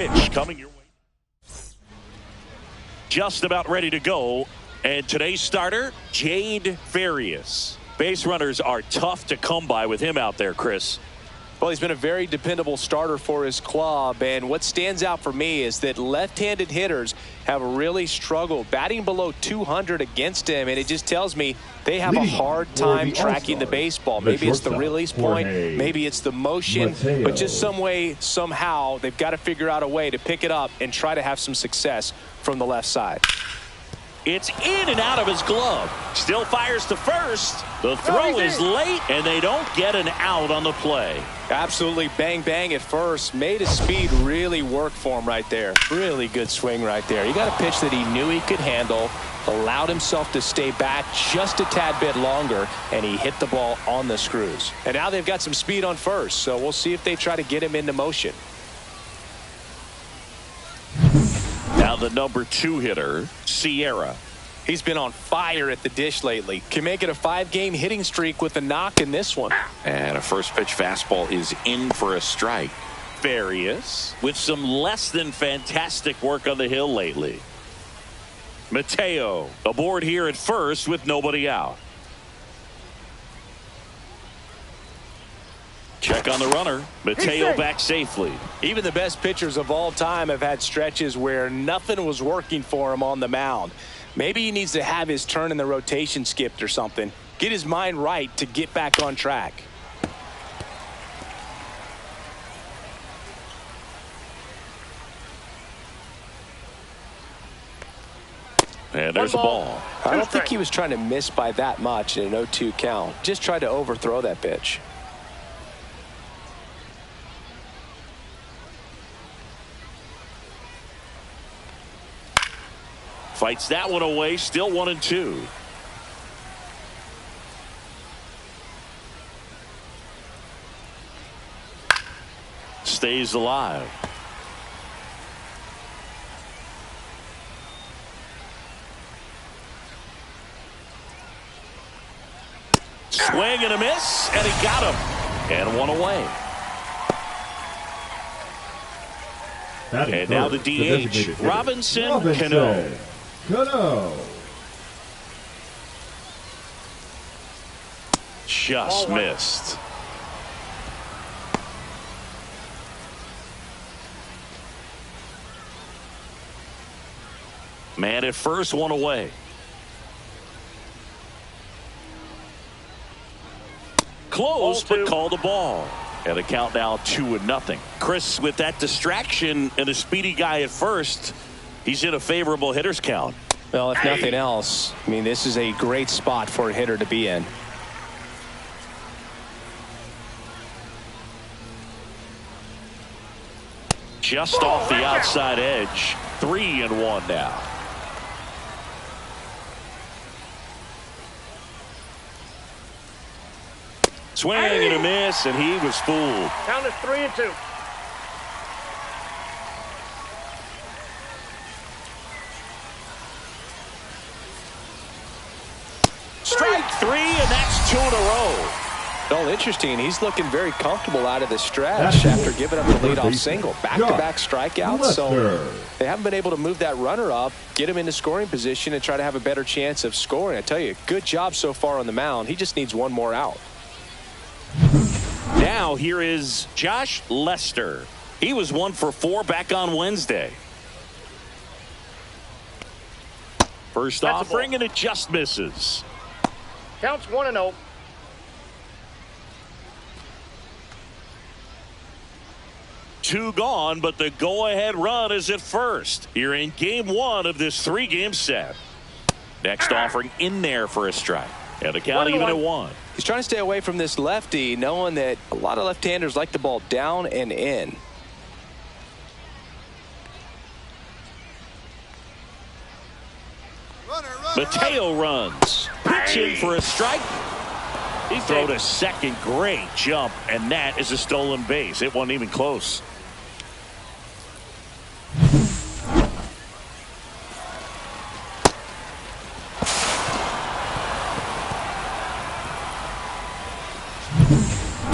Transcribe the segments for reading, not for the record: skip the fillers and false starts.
Pitch coming your way. Just about ready to go. And today's starter, Jade Farias. Base runners are tough to come by with him out there, Chris. Well, he's been a very dependable starter for his club, and what stands out for me is that left-handed hitters have really struggled batting below 200 against him, and it just tells me they have a hard time tracking the baseball. Maybe it's the release point, maybe it's the motion, but just some way, somehow, they've got to figure out a way to pick it up and try to have some success from the left side. It's in and out of his glove. Still fires to first. The throw is late, and they don't get an out on the play. Absolutely bang, bang at first. Made his speed really work for him right there. Really good swing right there. He got a pitch that he knew he could handle, allowed himself to stay back just a tad bit longer, and he hit the ball on the screws. And now they've got some speed on first, so we'll see if they try to get him into motion. Now the number 2 hitter, Sierra. He's been on fire at the dish lately. Can make it a 5-game hitting streak with a knock in this one. And a first pitch fastball is in for a strike. Farias with some less than fantastic work on the hill lately. Mateo aboard here at first with nobody out. Check on the runner. Mateo back safely. Even the best pitchers of all time have had stretches where nothing was working for him on the mound. Maybe he needs to have his turn in the rotation skipped or something. Get his mind right to get back on track. And there's a ball. I don't think he was trying to miss by that much in an 0-2 count. Just tried to overthrow that pitch. Fights that one away. Still 1-2. Stays alive. Swing and a miss, and he got him. And one away. And now the DH, Robinson Cano. Just missed. Man at first, one away. Close, but called the ball. And a count now 2-0. Chris, with that distraction and a speedy guy at first, he's in a favorable hitter's count. Well, if nothing else, I mean, this is a great spot for a hitter to be in. Just off the outside edge. 3-1 now. Swing and a miss, and he was fooled. Count is 3-2. Strike 3, and that's 2 in a row. Well, interesting. He's looking very comfortable out of the stretch after giving up the leadoff single. Back-to-back strikeouts, so they haven't been able to move that runner up, get him into scoring position, and try to have a better chance of scoring. I tell you, good job so far on the mound. He just needs one more out. Now here is Josh Lester. He was 1 for 4 back on Wednesday. First offering, and it just misses. Counts 1-0. Two gone, but the go-ahead run is at first. Here in game 1 of this 3-game set. Next offering in there for a strike. And the count even at 1. He's trying to stay away from this lefty, knowing that a lot of left-handers like the ball down and in. Mateo runs. Pitch in for a strike. He throwed a second. Great jump, and that is a stolen base. It wasn't even close.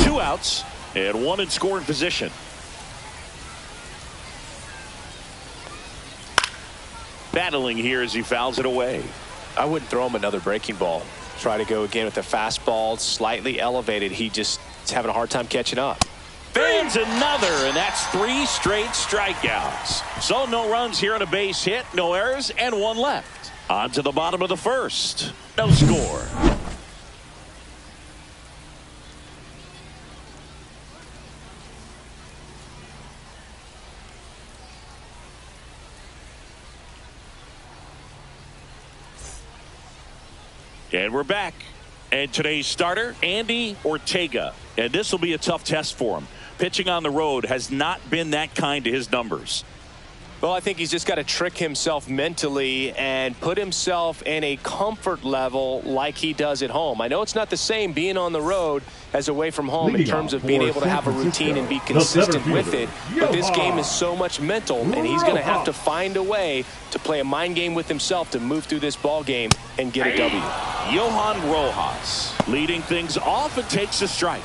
Two outs and one in scoring position. battling here as he fouls it away. I wouldn't throw him another breaking ball. Try to go again with the fastball, slightly elevated. He just is having a hard time catching up. Fans another, and that's 3 straight strikeouts. So no runs here on a base hit, no errors, and 1 left. On to the bottom of the first. No score. And we're back. And today's starter, Andy Ortega. And this will be a tough test for him. Pitching on the road has not been that kind to his numbers. Well, I think he's just got to trick himself mentally and put himself in a comfort level like he does at home. I know it's not the same being on the road as away from home in terms of being able to have a routine and be consistent with it. But this game is so much mental, and he's going to have to find a way to play a mind game with himself to move through this ball game and get a W. Johan Rojas leading things off and takes a strike.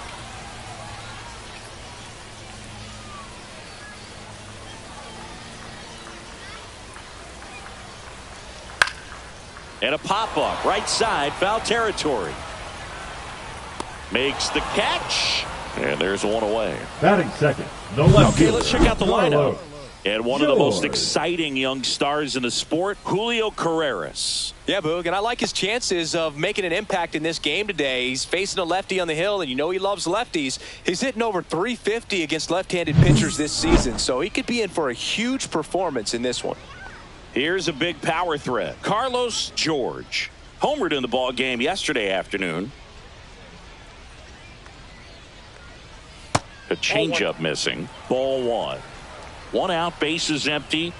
And a pop-up, right side, foul territory. Makes the catch. And there's 1 away. Batting second. No left. Okay, let's check out the lineup. And one of the most George. exciting young stars in the sport, Julio Carreras. Yeah, Boog, and I like his chances of making an impact in this game today. He's facing a lefty on the hill, and you know he loves lefties. He's hitting over 350 against left-handed pitchers this season, so he could be in for a huge performance in this one. Here's a big power threat. Carlos George homered in the ball game yesterday afternoon. A changeup missing. Ball 1. 1 out, bases empty.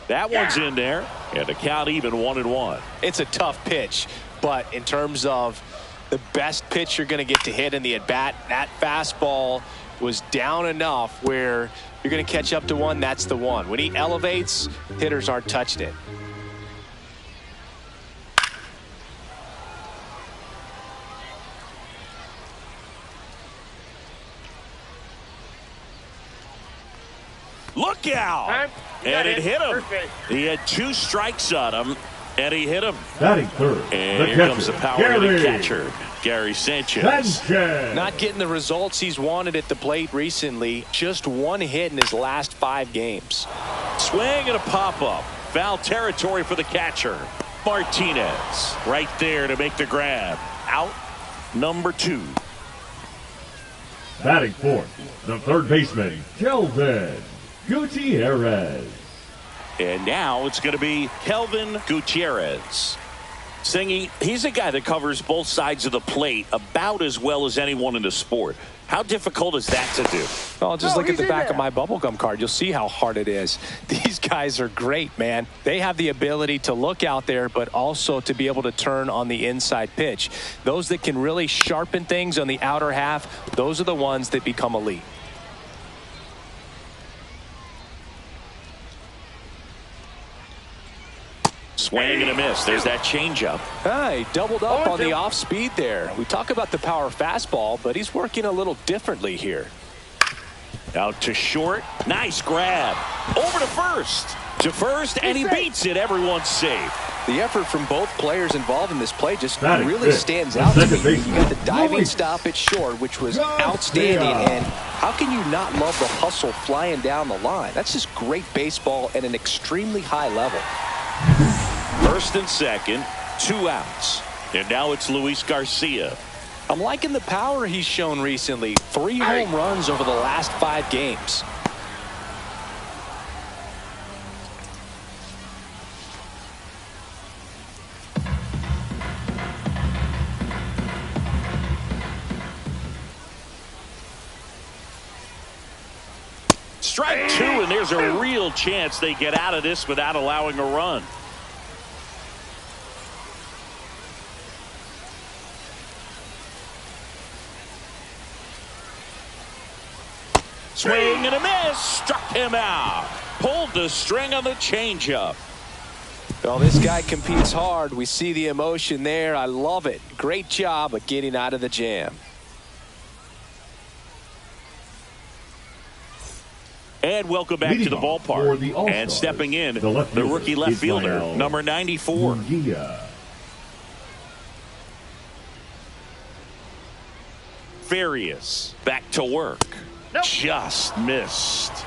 That one's in there, and the count even 1-1. It's a tough pitch, but in terms of the best pitch you're going to get to hit in the at-bat, that fastball was down enough where you're going to catch up to one. That's the one. When he elevates, hitters aren't touching it. Look out! And it hit him. He had 2 strikes on him, and he hit him. Batting third. And the here catcher, comes the power of the catcher, Gary Sanchez. Not getting the results he's wanted at the plate recently. Just 1 hit in his last 5 games. Swing and a pop-up. Foul territory for the catcher. Martinez right there to make the grab. Out number 2. Batting fourth, the third baseman, Kelvin Gutierrez. And now it's going to be Kelvin Gutierrez. Singy, he's a guy that covers both sides of the plate about as well as anyone in the sport. How difficult is that to do? Oh, just look at the back of my bubblegum card. You'll see how hard it is. These guys are great, man. They have the ability to look out there, but also to be able to turn on the inside pitch. Those that can really sharpen things on the outer half, those are the ones that become elite. Swing and a miss. There's that changeup. He doubled up on the off speed there. We talk about the power fastball, but he's working a little differently here. Out to short. Nice grab. Over to first. To first, and he beats it. Everyone's safe. The effort from both players involved in this play just Batting really fifth, stands out to me. baseman, You got the diving Luis stop at short, which was outstanding. And how can you not love the hustle flying down the line? That's just great baseball at an extremely high level. First and second, 2 outs. And now it's Luis Garcia. I'm liking the power he's shown recently. 3 home runs over the last 5 games. Strike 2, and there's a real chance they get out of this without allowing a run. Swing and a miss. Struck him out. Pulled the string on the changeup. Well, this guy competes hard. We see the emotion there. I love it. Great job of getting out of the jam. And welcome back to the ballpark. And stepping in, the rookie left fielder, number 94. Farias back to work. Nope. Just missed.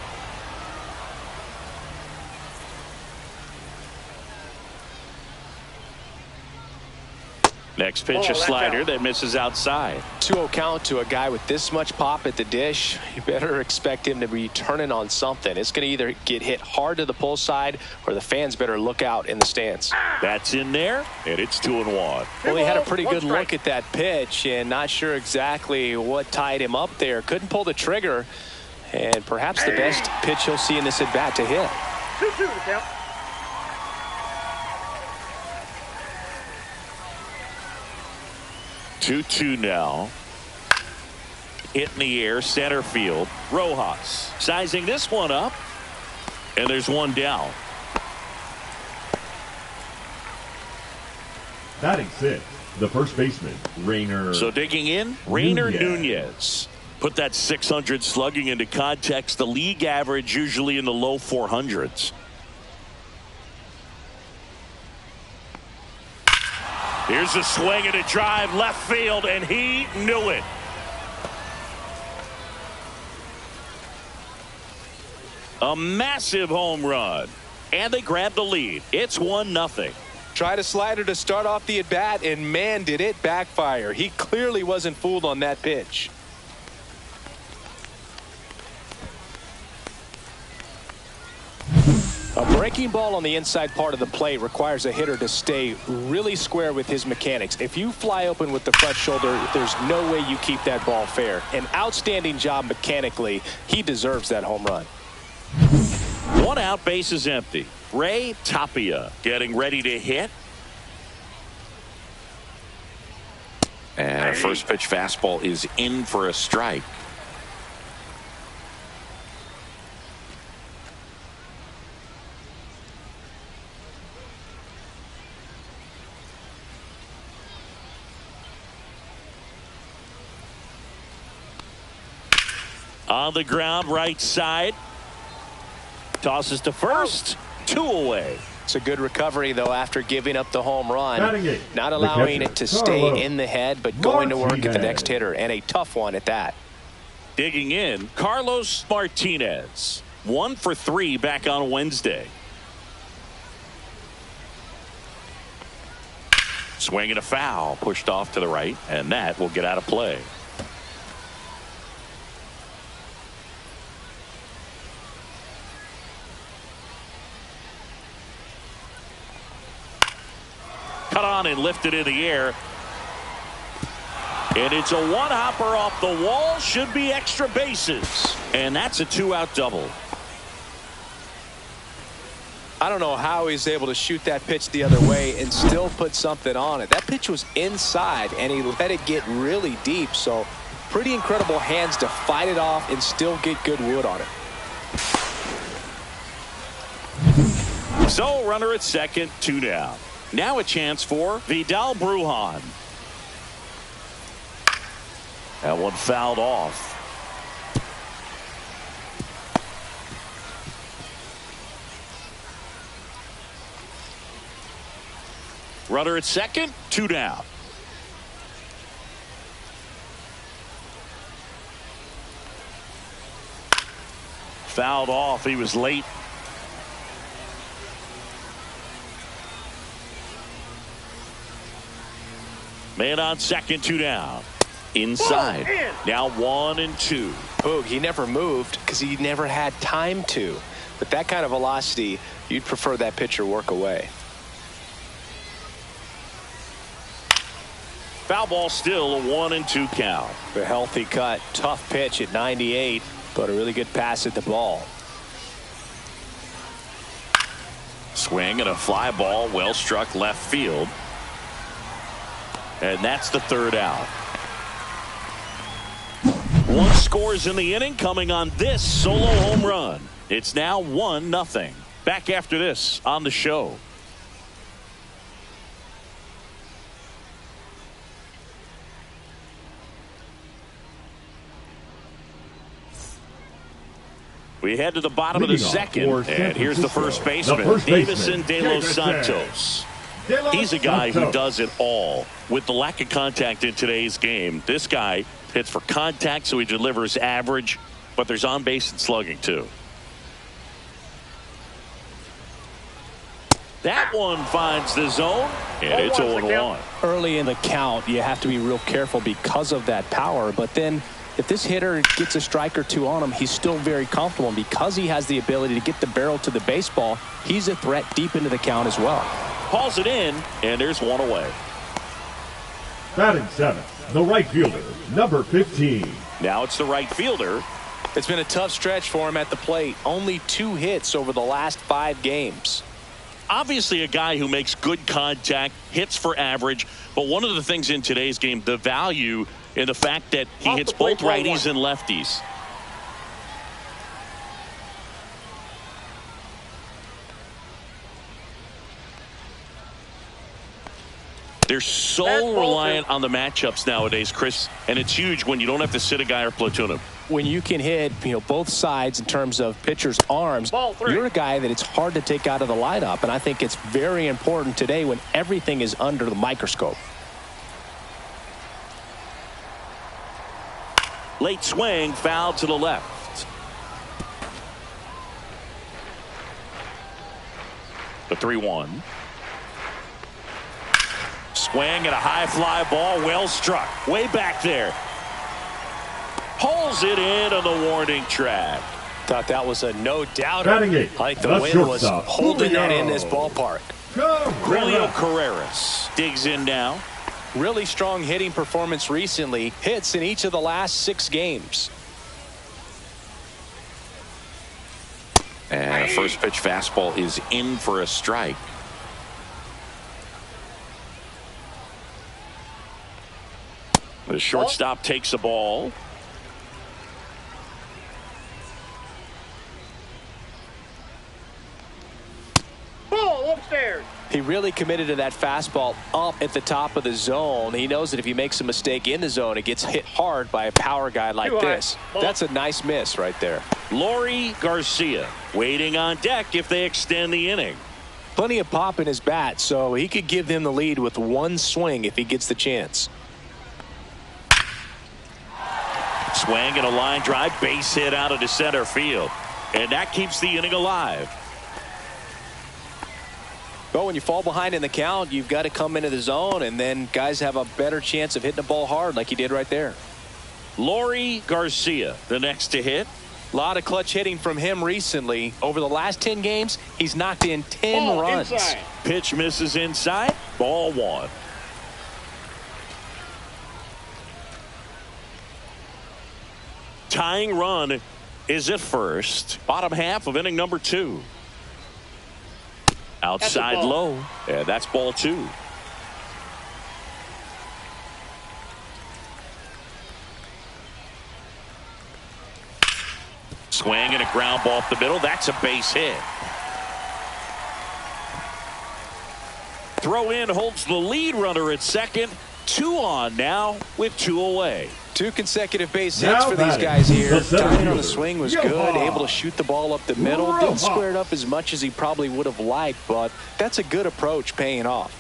Next pitch, a slider that misses outside. 2-0 count to a guy with this much pop at the dish. You better expect him to be turning on something. It's going to either get hit hard to the pull side, or the fans better look out in the stands. That's in there, and it's 2-1. Well, he had a pretty good look at that pitch, and not sure exactly what tied him up there. Couldn't pull the trigger, and perhaps the best pitch he'll see in this at-bat to hit. 2-2 to count. 2-2 now. Hit in the air, center field. Rojas sizing this one up, and there's one down. Batting sixth, the first baseman, Rainer. So digging in, Rainer Nunez. Put that 600 slugging into context. The league average usually in the low 400s. Here's a swing and a drive left field, and he knew it. A massive home run, and they grab the lead. It's 1-0. Tried a slider to start off the at-bat, and man, did it backfire. He clearly wasn't fooled on that pitch. A breaking ball on the inside part of the plate requires a hitter to stay really square with his mechanics. If you fly open with the front shoulder, there's no way you keep that ball fair. An outstanding job mechanically. He deserves that home run. 1 out, base is empty. Ray Tapia getting ready to hit. And a first pitch fastball is in for a strike. On the ground, right side. Tosses to first. 2 away. It's a good recovery, though, after giving up the home run. Not allowing it to stay in the head, but going to work at the next hitter, and a tough one at that. Digging in, Carlos Martinez. 1 for 3 back on Wednesday. Swing and a foul. Pushed off to the right, and that will get out of play. Cut on and lifted in the air. And it's a one-hopper off the wall. Should be extra bases. And that's a 2-out double. I don't know how he's able to shoot that pitch the other way and still put something on it. That pitch was inside, and he let it get really deep. So pretty incredible hands to fight it off and still get good wood on it. So runner at second, 2 down. Now a chance for Vidal Brujan. That one fouled off. Runner at second, 2 down. Fouled off. He was late. Man on second, 2 down. Inside. Now 1 and 2. Boog, he never moved because he never had time to. With that kind of velocity, you'd prefer that pitcher work away. Foul ball still, a 1 and 2 count. A healthy cut. Tough pitch at 98, but a really good pass at the ball. Swing and a fly ball, well struck left field. And that's the 3rd out. 1 scores in the inning, coming on this solo home run. It's now 1-0. Back after this on the show. We head to the bottom of the second, and here's the first baseman, Davison De Los Santos. He's a guy who does it all. With the lack of contact in today's game, this guy hits for contact, so he delivers average, but there's on base and slugging too. That one finds the zone, and it's 0-1. Early in the count, you have to be real careful because of that power, but then if this hitter gets a strike or two on him, he's still very comfortable. And because he has the ability to get the barrel to the baseball, he's a threat deep into the count as well. Hauls it in, and there's one away. Batting seventh, the right fielder, number 15. Now it's the right fielder. It's been a tough stretch for him at the plate. Only 2 hits over the last 5 games. Obviously a guy who makes good contact, hits for average, but one of the things in today's game, the value in the fact that he hits both righties and lefties. They're so reliant on the matchups nowadays, Chris, and it's huge when you don't have to sit a guy or platoon him. When you can hit, both sides in terms of pitchers' arms, you're a guy that it's hard to take out of the lineup, and I think it's very important today when everything is under the microscope. Late swing, foul to the left. The 3-1. Swing and a high fly ball, well struck. Way back there. Pulls it in on the warning track. Thought that was a no-doubter. I think the wind was holding that in this ballpark. Julio Carreras digs in now. Really strong hitting performance recently. Hits in each of the last 6 games. And a first pitch fastball is in for a strike. The shortstop takes the ball. Ball upstairs. He really committed to that fastball up at the top of the zone. He knows that if he makes a mistake in the zone, it gets hit hard by a power guy like this. That's a nice miss right there. Lori Garcia waiting on deck if they extend the inning. Plenty of pop in his bat, so he could give them the lead with 1 swing if he gets the chance. Swing and a line drive, base hit out into center field. And that keeps the inning alive. But when you fall behind in the count, you've got to come into the zone, and then guys have a better chance of hitting the ball hard like he did right there. Lori Garcia, the next to hit. A lot of clutch hitting from him recently. Over the last 10 games, he's knocked in 10 runs. Inside. Pitch misses inside. Ball 1. Tying run is at first. Bottom half of inning number 2. Outside low. And that's ball 2. Swing and a ground ball up the middle. That's a base hit. Throw in holds the lead runner at second. 2 on now with 2 away. 2 consecutive base hits for these guys here. Timing on the swing was good. Able to shoot the ball up the middle. Didn't square it up as much as he probably would have liked, but that's a good approach paying off.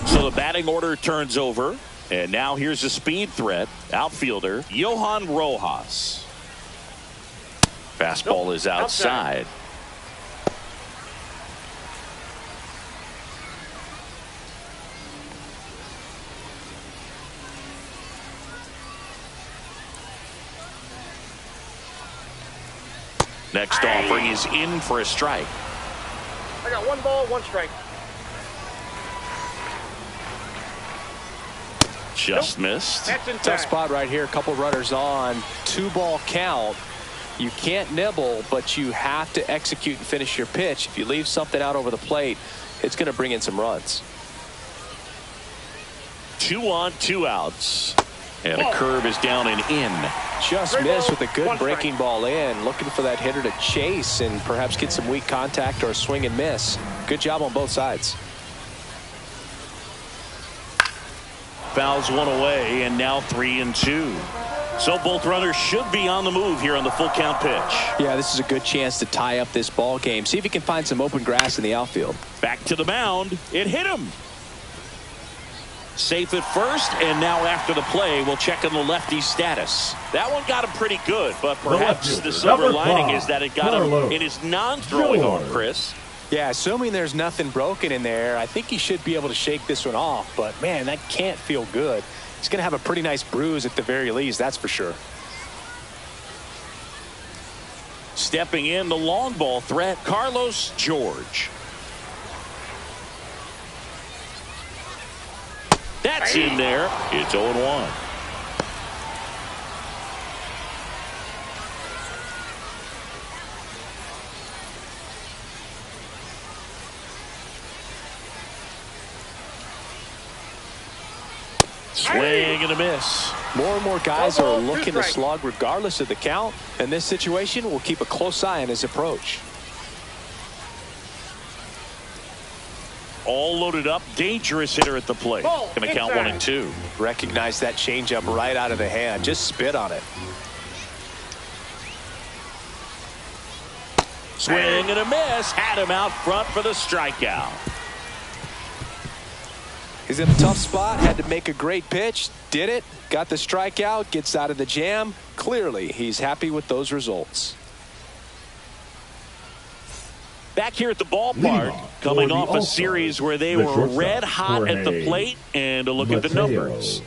So the batting order turns over. And now here's a speed threat. Outfielder Johan Rojas. Fastball is outside. Next offering is in for a strike. I got 1 ball, 1 strike. Just missed. That's inside. Tough spot right here. A couple runners on. 2-ball count. You can't nibble, but you have to execute and finish your pitch. If you leave something out over the plate, it's going to bring in some runs. 2 on, 2 outs. And a curve is down and in. Just missed with a good breaking ball in. Looking for that hitter to chase and perhaps get some weak contact or a swing and miss. Good job on both sides. Fouls 1 away, and now 3-2. So both runners should be on the move here on the full count pitch. Yeah, this is a good chance to tie up this ball game. See if he can find some open grass in the outfield. Back to the mound. It hit him. Safe at first, and now after the play, we'll check on the lefty's status. That one got him pretty good, but perhaps the silver lining is that it got him in his non-throwing arm, Chris. Yeah, assuming there's nothing broken in there, I think he should be able to shake this one off. But, man, that can't feel good. He's going to have a pretty nice bruise at the very least, that's for sure. Stepping in, the long ball threat, Carlos George. That's in there. It's 0-1. Swing and a miss. More and more guys are looking to slug regardless of the count. In this situation, we'll keep a close eye on his approach. All loaded up, dangerous hitter at the plate. Gonna count 1-2. Recognize that changeup right out of the hand. Just spit on it. Swing and a miss. Had him out front for the strikeout. He's in a tough spot. Had to make a great pitch. Did it. Got the strikeout. Gets out of the jam. Clearly, he's happy with those results. Back here at the ballpark, coming off a series where they were red hot at the plate, and a look at the numbers.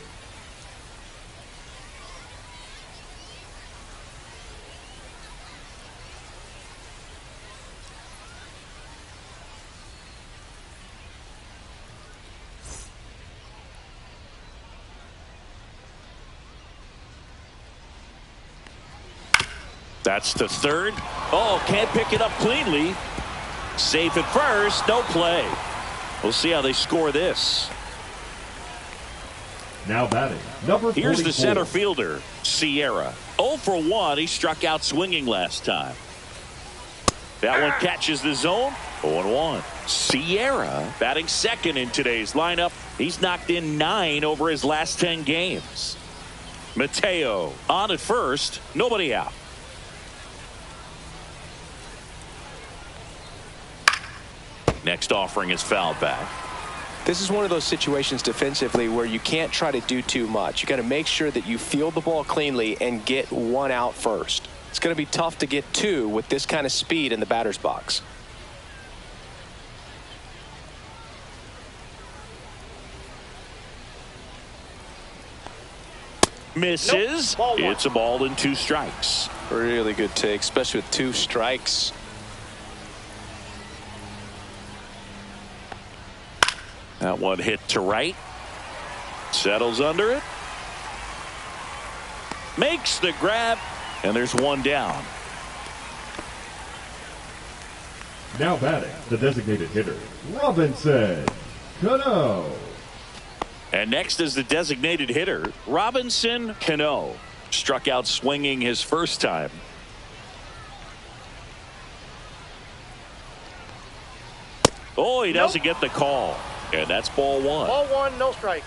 That's to third. Oh, can't pick it up cleanly. Safe at first, no play. We'll see how they score this. Now batting, number 44. Here's the center fielder, Sierra. 0 for 1. He struck out swinging last time. That one catches the zone. 0-1. Sierra batting second in today's lineup. He's knocked in 9 over his last 10 games. Mateo on at first. Nobody out. Next offering is fouled back. This is one of those situations defensively where you can't try to do too much. You got to make sure that you field the ball cleanly and get one out first. It's going to be tough to get 2 with this kind of speed in the batter's box. Misses. Nope. It's a ball and 2 strikes. Really good take, especially with 2 strikes. That one hit to right. Settles under it. Makes the grab. And there's 1 down. Now batting, the designated hitter, Robinson Cano. And next is the designated hitter, Robinson Cano. Struck out swinging his first time. Oh, he doesn't get the call. And that's ball 1. Ball 1, no strikes.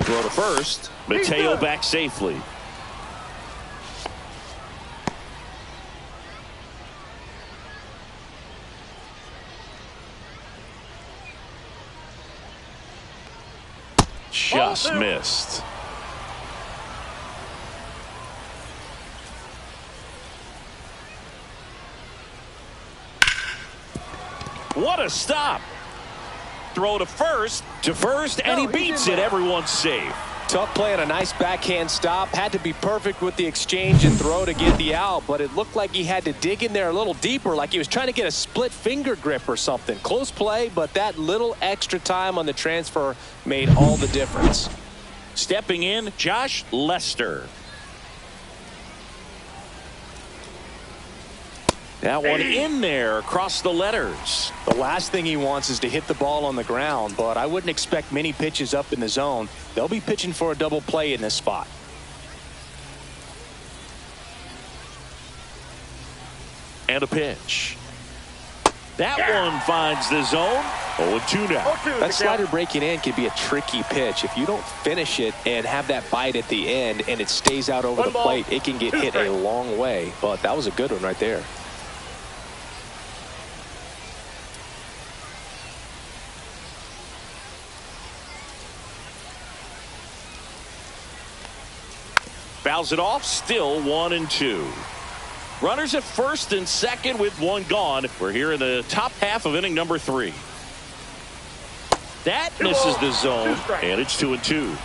Throw to first. Mateo back safely. Just missed. What a stop. Throw to first, and he beats it. Everyone's safe. Tough play and a nice backhand stop. Had to be perfect with the exchange and throw to get the out, but it looked like he had to dig in there a little deeper, like he was trying to get a split finger grip or something. Close play, but that little extra time on the transfer made all the difference. Stepping in, Josh Lester. That one in there across the letters. The last thing he wants is to hit the ball on the ground, but I wouldn't expect many pitches up in the zone. They'll be pitching for a double play in this spot. And a pitch. That one finds the zone. 0-2 now. That slider breaking in can be a tricky pitch. If you don't finish it and have that bite at the end and it stays out over the plate, it can get hit a long way. But that was a good one right there. Fouls it off. Still 1-2. Runners at first and second with one gone. We're here in the top half of inning number 3. That misses the zone, and it's 2-2.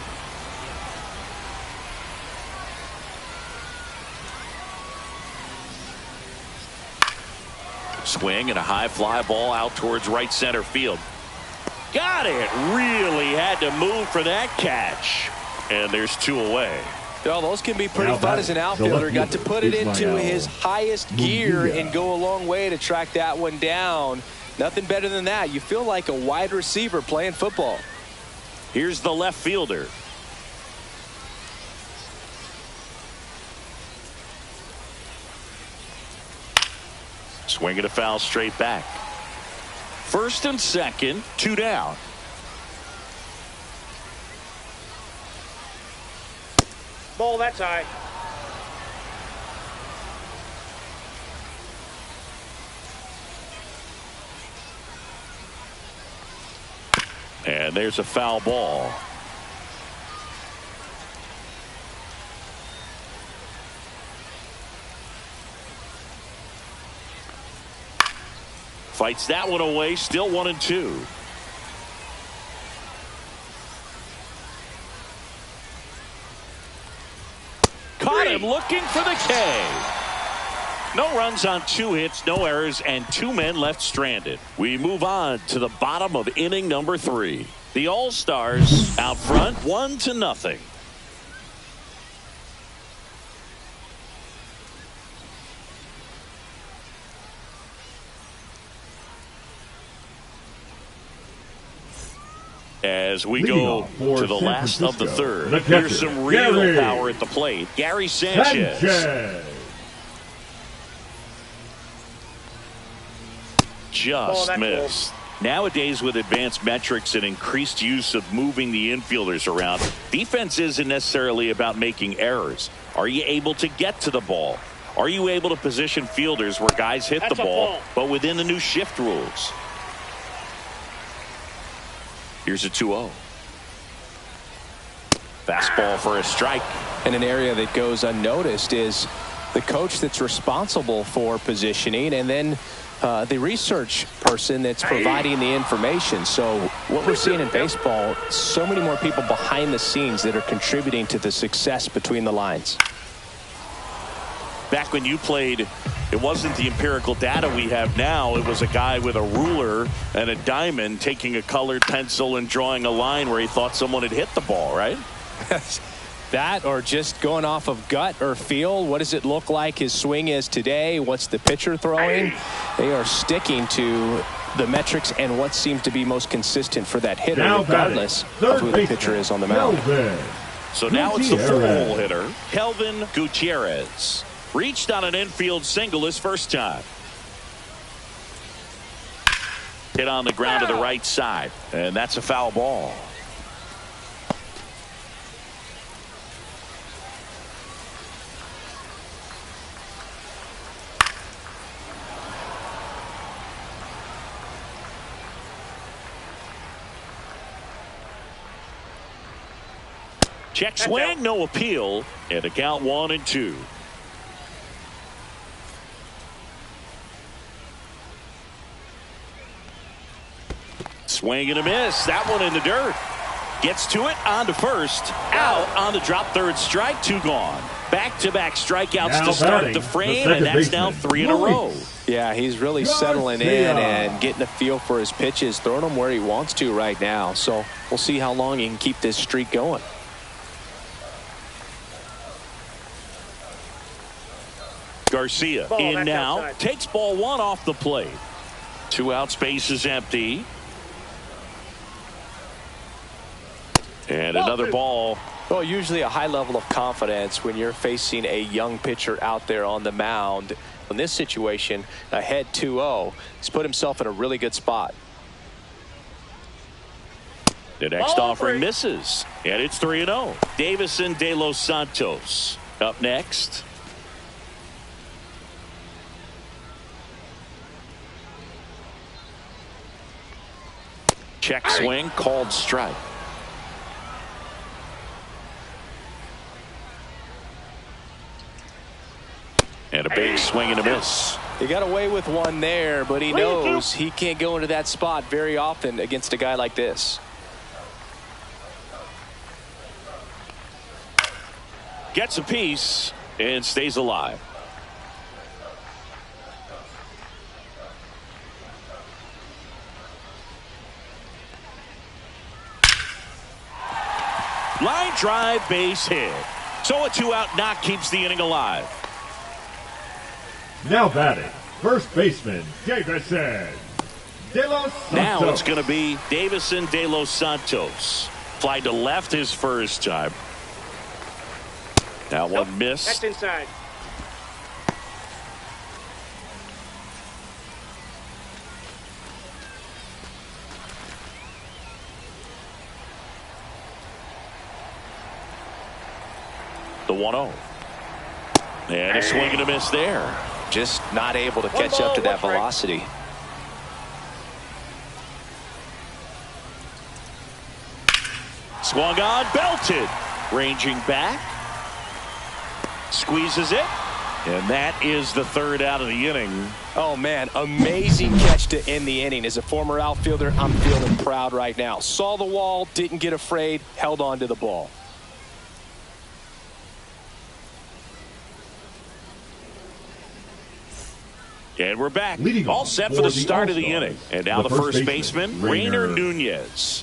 Swing and a high fly ball out towards right center field. Got it. Really had to move for that catch. And there's 2 away. Well, those can be pretty fun as an outfielder. Got to put it into his highest gear and go a long way to track that one down. Nothing better than that. You feel like a wide receiver playing football. Here's the left fielder. Swinging a foul straight back. First and second, 2 down. Ball, that's high. And there's a foul ball. Fights that one away. Still 1-2. Caught him looking for the K. No runs on 2 hits, no errors, and 2 men left stranded. We move on to the bottom of inning number 3. The All-Stars out front 1-0. As we go to the last of the third, here's some real power at the plate. Gary Sanchez. Just missed. Nowadays, with advanced metrics and increased use of moving the infielders around, defense isn't necessarily about making errors. Are you able to get to the ball? Are you able to position fielders where guys hit the ball, but within the new shift rules? Here's a 2-0. Fastball for a strike. And an area that goes unnoticed is the coach that's responsible for positioning, and then the research person that's providing the information. So what we're seeing in baseball, so many more people behind the scenes that are contributing to the success between the lines. Back when you played, it wasn't the empirical data we have now. It was a guy with a ruler and a diamond taking a colored pencil and drawing a line where he thought someone had hit the ball, right? That, or just going off of gut or feel. What does it look like his swing is today? What's the pitcher throwing? They are sticking to the metrics and what seems to be most consistent for that hitter, regardless of who the pitcher is on the mound. So now it's the 4-hole hitter, Kelvin Gutierrez. Reached on an infield single his first time. Hit on the ground to the right side, and that's a foul ball. Check swing, no appeal, and a count 1-2. Swing and a miss. That one in the dirt. Gets to it, on to first. Out on the drop, third strike, 2 gone. Back-to-back strikeouts to start the frame, and that's now 3 in a row. Yeah, he's really settling in and getting a feel for his pitches, throwing them where he wants to right now. So we'll see how long he can keep this streak going. Garcia in now, outside. Takes ball 1 off the plate. 2 out, space is empty. And another ball. Well, usually a high level of confidence when you're facing a young pitcher out there on the mound. in this situation, ahead 2-0. He's put himself in a really good spot. The next offering misses, and it's 3-0. Davison de los Santos up next. Check swing, called strike. And a big swing and a miss. He got away with one there, but he knows he can't go into that spot very often against a guy like this. Gets a piece and stays alive. Line drive, base hit. So a 2-out knock keeps the inning alive. Now batting, first baseman, Davison de los Santos. Now it's going to be Davison de los Santos. Fly to left his first time. That one missed. That's inside. The 1-0. And a swing and a miss there. Just not able to catch up to that velocity. Swung on, belted. Ranging back. Squeezes it. And that is the third out of the inning. Oh, man, amazing catch to end the inning. As a former outfielder, I'm feeling proud right now. Saw the wall, didn't get afraid, held on to the ball. And we're back. Leading all off set for the start of the All-Stars, inning. And now the first baseman, Rainer Nunez.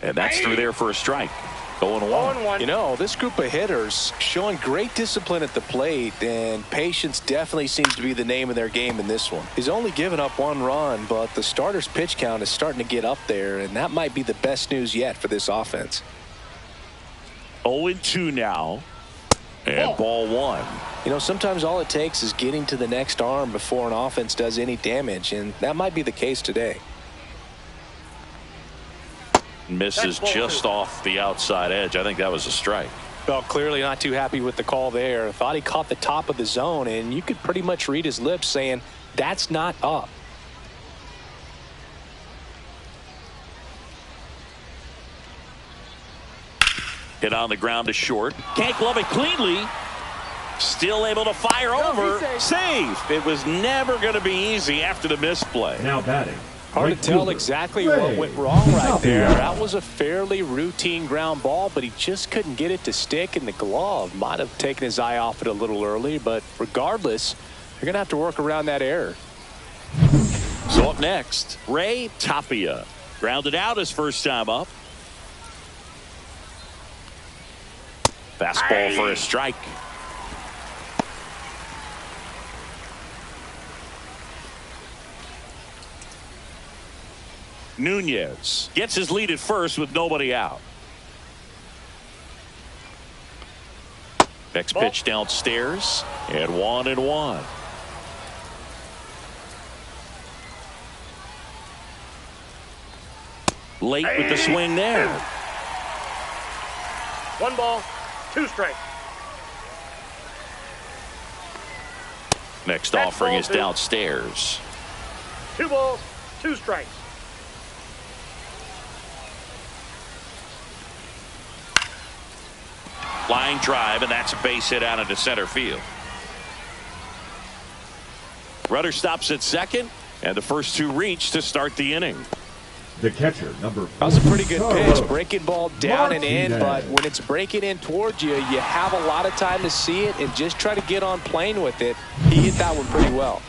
And that's through there for a strike. 0-1. You know, this group of hitters showing great discipline at the plate, and patience definitely seems to be the name of their game in this one. He's only given up one run, but the starter's pitch count is starting to get up there, and that might be the best news yet for this offense. 0-2 now. And ball one. You know, sometimes all it takes is getting to the next arm before an offense does any damage, and that might be the case today. Misses just off the outside edge. I think that was a strike. Well, clearly not too happy with the call there. Thought he caught the top of the zone, and you could pretty much read his lips saying, that's not up. Hit on the ground to short. Can't glove it cleanly. Still able to fire over. Safe. It was never going to be easy after the misplay. Now batting. Hard to tell exactly what went wrong right there. That was a fairly routine ground ball, but he just couldn't get it to stick, and the glove might have taken his eye off it a little early. But regardless, you're going to have to work around that error. So up next, Ray Tapia. Grounded out his first time up. Fastball for a strike. Nunez gets his lead at first with nobody out. Next pitch downstairs, and 1-1. Late with the swing there. 1 ball, 2 strikes. Next offering is downstairs. 2 balls, 2 strikes. Line drive, and that's a base hit out into center field. Rudder stops at second, and the first 2 reach to start the inning. The catcher, number 4. That was a pretty good pitch. Breaking ball down and in, but when it's breaking in towards you, you have a lot of time to see it and just try to get on plane with it. He hit that one pretty well.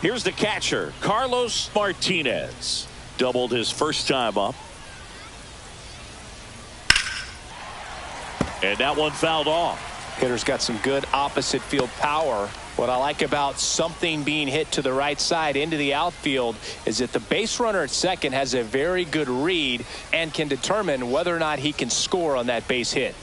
Here's the catcher, Carlos Martinez. Doubled his first time up. And that one fouled off. Hitter's got some good opposite field power. What I like about something being hit to the right side into the outfield is that the base runner at second has a very good read and can determine whether or not he can score on that base hit.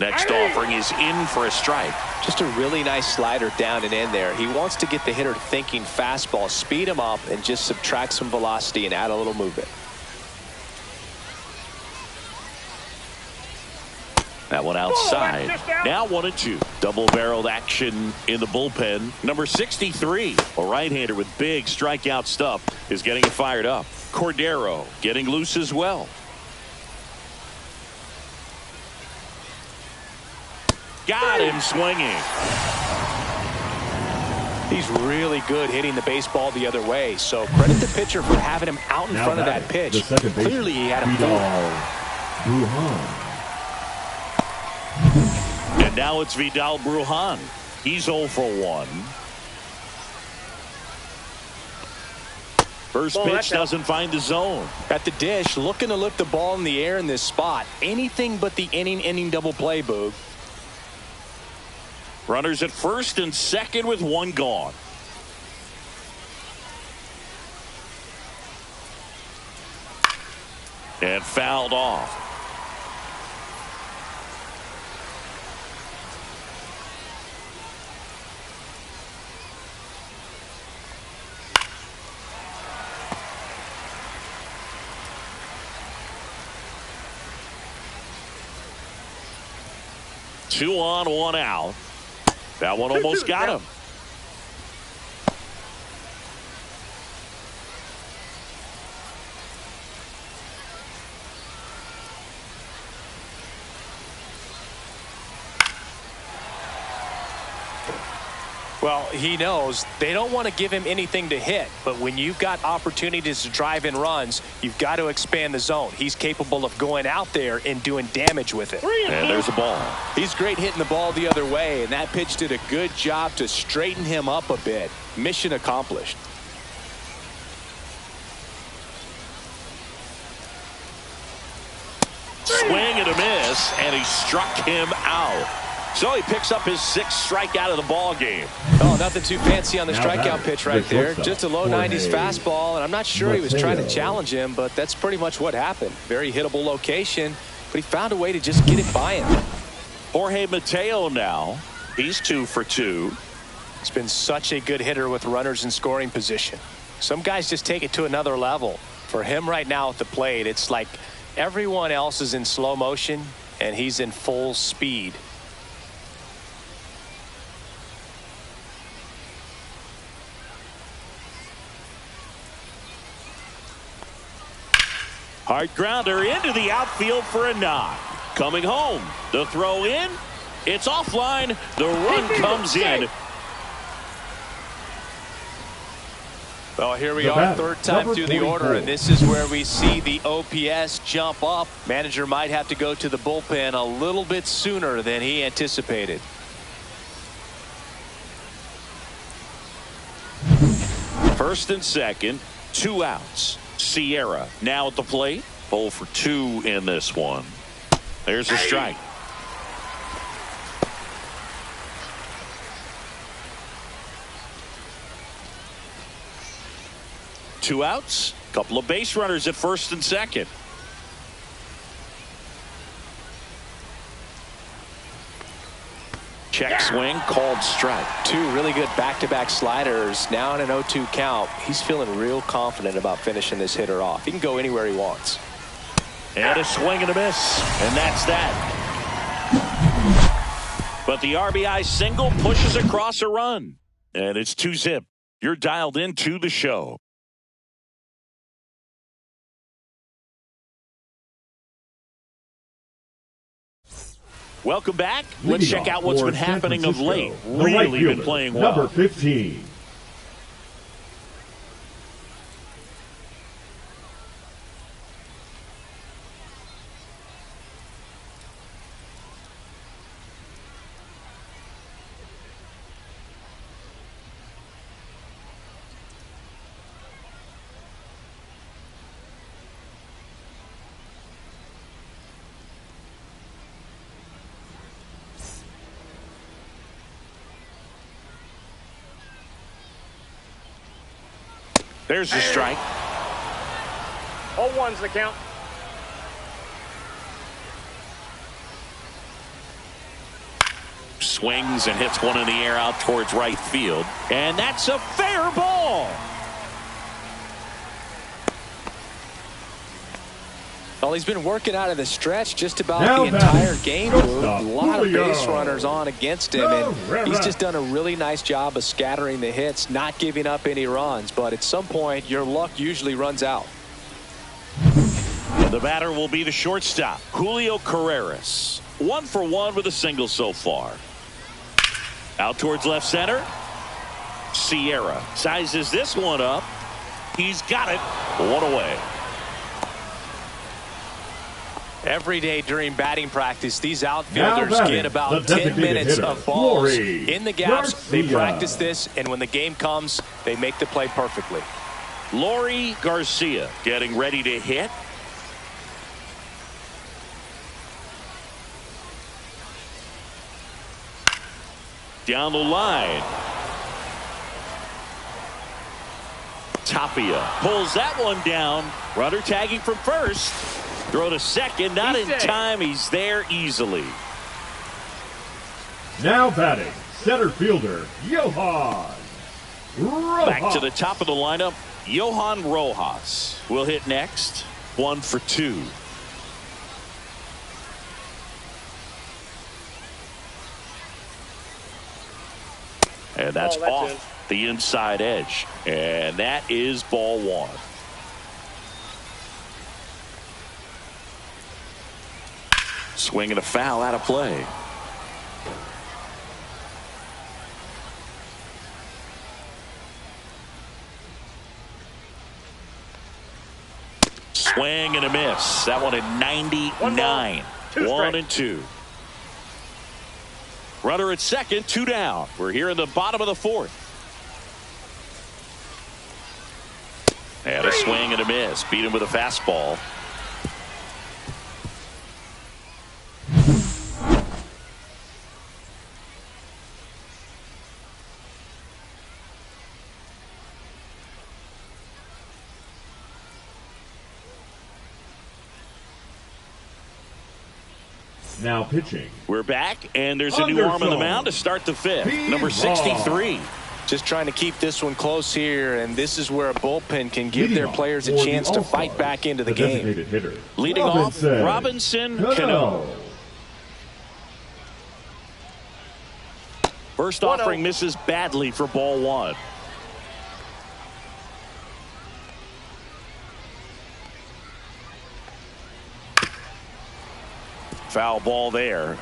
Next offering is in for a strike. Just a really nice slider down and in there. He wants to get the hitter thinking fastball, speed him up, and just subtract some velocity and add a little movement. That one outside. Now 1-2. Double-barreled action in the bullpen. Number 63, a right-hander with big strikeout stuff, is getting it fired up. Cordero getting loose as well. Got him swinging. He's really good hitting the baseball the other way, so credit the pitcher for having him out in front of that pitch. Clearly he had him fooled. And now it's Vidal Brujan. He's 0 for 1. First pitch doesn't find the zone. At the dish, looking to lift the ball in the air in this spot. Anything but the inning double play, Boog. Runners at first and second with 1 gone. And fouled off. Two on, 1 out. That one almost got him. Well, he knows they don't want to give him anything to hit, but when you've got opportunities to drive in runs, you've got to expand the zone. He's capable of going out there and doing damage with it. And there's a ball. He's great hitting the ball the other way, and that pitch did a good job to straighten him up a bit. Mission accomplished. Swing and a miss, and he struck him out. So he picks up his 6th strikeout of the ball game. Oh, nothing too fancy on the strikeout pitch right there. Just a low 90s fastball, and I'm not sure he was trying to challenge him, but that's pretty much what happened. Very hittable location, but he found a way to just get it by him. Jorge Mateo now. He's 2 for 2. He's been such a good hitter with runners in scoring position. Some guys just take it to another level. For him right now at the plate, it's like everyone else is in slow motion, and he's in full speed. Hard grounder into the outfield for a knock. Coming home. The throw in. It's offline. The run comes in. Well, here we are, third time through the order, and this is where we see the OPS jump up. Manager might have to go to the bullpen a little bit sooner than he anticipated. First and second, 2 outs. Sierra now at the plate. 0 for 2 in this one. There's a strike. Two outs. Couple of base runners at first and second. Check swing, called strike. 2 really good back-to-back sliders. Now in an 0-2 count. He's feeling real confident about finishing this hitter off. He can go anywhere he wants. And a swing and a miss. And that's that. But the RBI single pushes across a run. And it's 2-zip. You're dialed into the show. Welcome back. Let's check out what's been happening of late. Really been playing well. Number 15. There's the strike. All ones the count. Swings and hits one in the air out towards right field. And that's a fair ball. Well, he's been working out of the stretch just about the entire game. A lot of base runners on against him, and he's just done a really nice job of scattering the hits, not giving up any runs. But at some point, your luck usually runs out. The batter will be the shortstop, Julio Carreras. 1 for 1 with a single so far. Out towards left center. Sierra sizes this one up. He's got it. 1 away. Every day during batting practice, these outfielders get about 10 minutes of balls in the gaps. They practice this, and when the game comes, they make the play perfectly. Lori Garcia getting ready to hit. Down the line. Tapia pulls that one down. Runner tagging from first. Throw to second, not in time. He's there easily. Now batting, center fielder, Johan Rojas. Back to the top of the lineup, Johan Rojas will hit next. 1 for 2. And that's off the inside edge. And that is ball 1. Swing and a foul out of play. Swing and a miss. That one at 99. 1 and 2. Runner at second, 2 down. We're here in the bottom of the 4th. And a swing and a miss. Beat him with a fastball. Now pitching. We're back, and there's a new arm on the mound to start the 5th. Number 63. Just trying to keep this one close here, and this is where a bullpen can give their players a chance to fight back into the game. Leading off, Robinson Cano. First offering misses badly for ball 1. Foul ball there.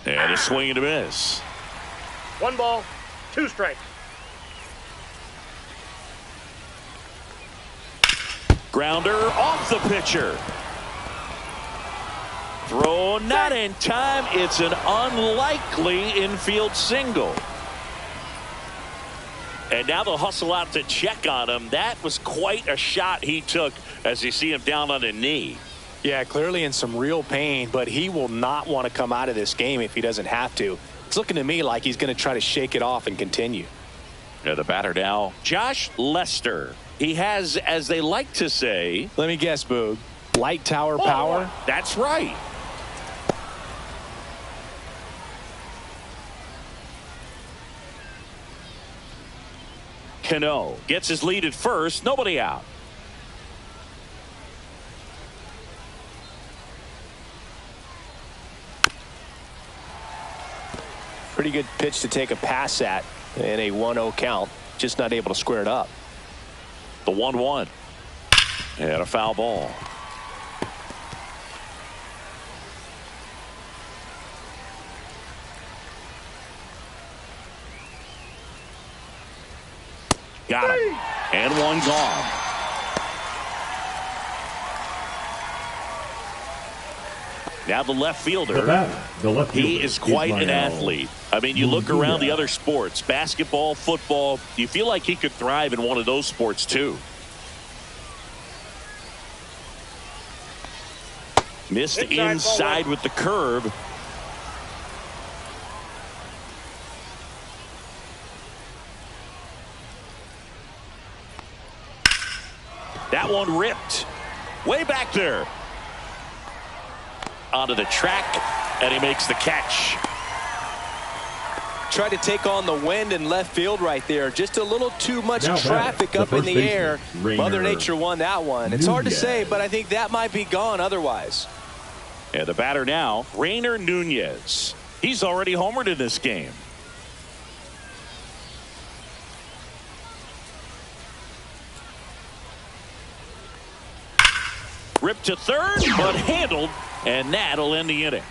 And a swing and a miss. 1 ball, 2 strikes. Grounder off the pitcher. Throw not in time. It's an unlikely infield single. And now they'll hustle out to check on him. That was quite a shot he took as you see him down on a knee. Yeah, clearly in some real pain, but he will not want to come out of this game if he doesn't have to. It's looking to me like he's going to try to shake it off and continue. Yeah, the batter now, Josh Lester. He has, as they like to say, let me guess, Boog, light tower power? That's right. Cano gets his lead at first. Nobody out. Pretty good pitch to take a pass at in a 1-0 count. Just not able to square it up. The 1-1. And a foul ball. Got him. And 1 gone. Now the left fielder. He is quite an athlete. I mean, you look around the other sports, basketball, football, you feel like he could thrive in one of those sports too. Missed inside with the curve. That one ripped. Way back there. Onto the track, and he makes the catch. Tried to take on the wind in left field right there. Just a little too much Now traffic the up in the first air. baseman, Mother Nature won that one. It's hard to Nunez. say, but I think that might be gone otherwise. And the batter now, Rainer Nunez. He's already homered in this game. Ripped to third, but handled, and that'll end the inning.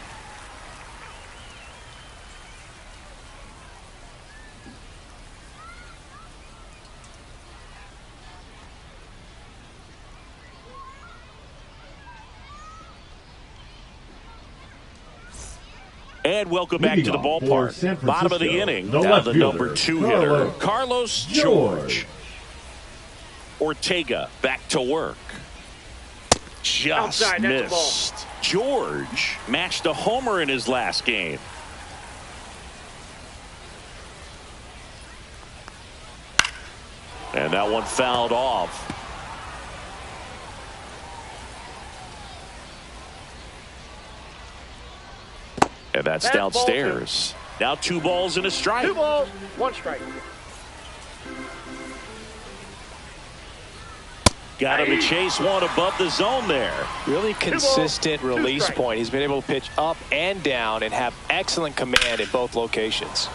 And welcome back to the ballpark. Bottom of the inning, now the number 2 hitter, Carlos George. Ortega back to work. Just Outside, that's a missed. George matched a homer in his last game. And that one fouled off. And that's downstairs. Now 2 balls and a strike. 2 balls, 1 strike. Got him to chase one above the zone there. Really consistent 2 release strikes. point. He's been able to pitch up and down and have excellent command in both locations.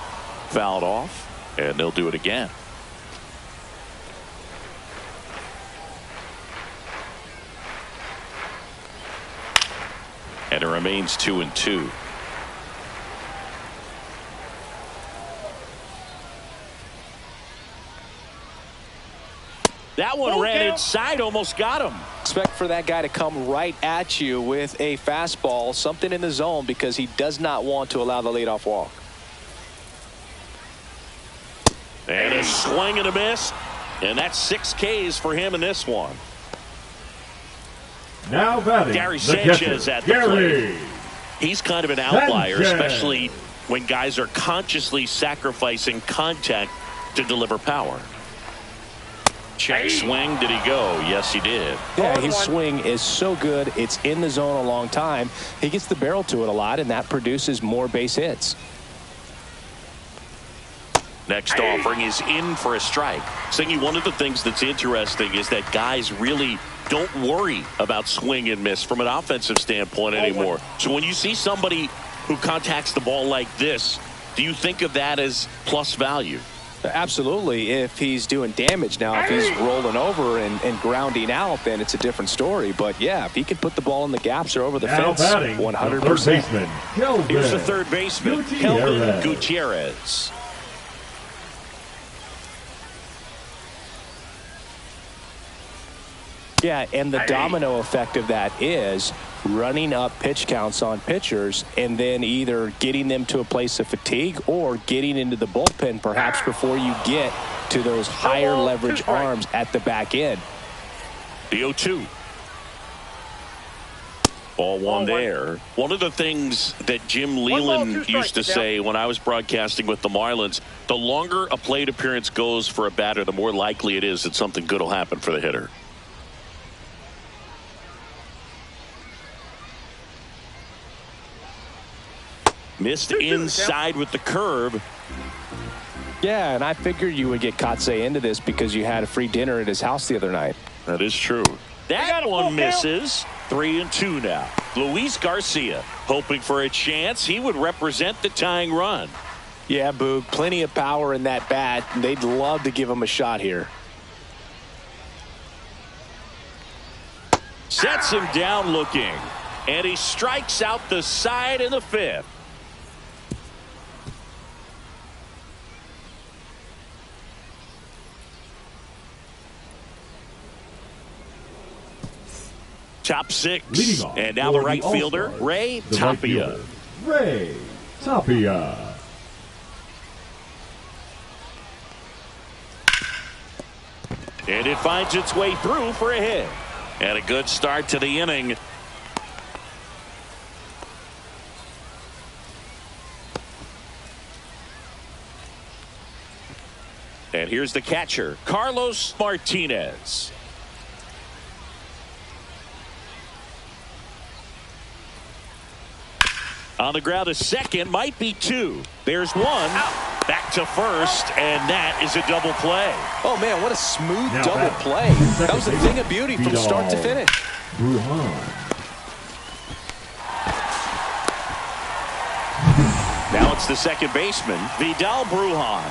Fouled off, and they'll do it again. And it remains 2-2. That one ran inside, almost got him. Expect for that guy to come right at you with a fastball, something in the zone, because he does not want to allow the leadoff walk. And a swing and a miss. And that's 6 Ks for him in this one. Now batting, Gary the Sanchez catcher, at the Gary. plate. He's kind of an outlier, Sanchez. especially when guys are consciously sacrificing contact to deliver power. Check swing. Did he go? Yes, he did. Yeah, his swing is so good. It's in the zone a long time. He gets the barrel to it a lot, and that produces more base hits. Next offering is in for a strike. Singy, one of the things that's interesting is that guys really don't worry about swing and miss from an offensive standpoint anymore. So when you see somebody who contacts the ball like this, do you think of that as plus value? Absolutely. If he's doing damage now, if he's rolling over and grounding out, then it's a different story. But yeah, if he can put the ball in the gaps or over the Now fence, batting, 100%. the third baseman, Kelvin Here's the third baseman, Kelvin Gutierrez. Yeah, and the domino effect of that is running up pitch counts on pitchers and then either getting them to a place of fatigue or getting into the bullpen perhaps before you get to those higher leverage arms at the back end. The 0-2. Ball one there. One of the things that Jim Leland used to say when I was broadcasting with the Marlins, the longer a plate appearance goes for a batter, the more likely it is that something good will happen for the hitter. Missed inside with the curve. Yeah, and I figured you would get Kotsay into this because you had a free dinner at his house the other night. That is true. That one misses. 3-2 now. Luis Garcia hoping for a chance. He would represent the tying run. Yeah, Boog, plenty of power in that bat. They'd love to give him a shot here. Sets him down looking. And he strikes out the side in the 5th. Top 6. And now the right fielder, Ray Tapia. Ray Tapia. And it finds its way through for a hit. And a good start to the inning. And here's the catcher, Carlos Martinez. On the ground, a second, might be two. There's one. Back to first, and that is a double play. Oh, man, what a smooth Now double back. play. That was a thing of beauty from start to finish. Now it's the second baseman, Vidal Brujan.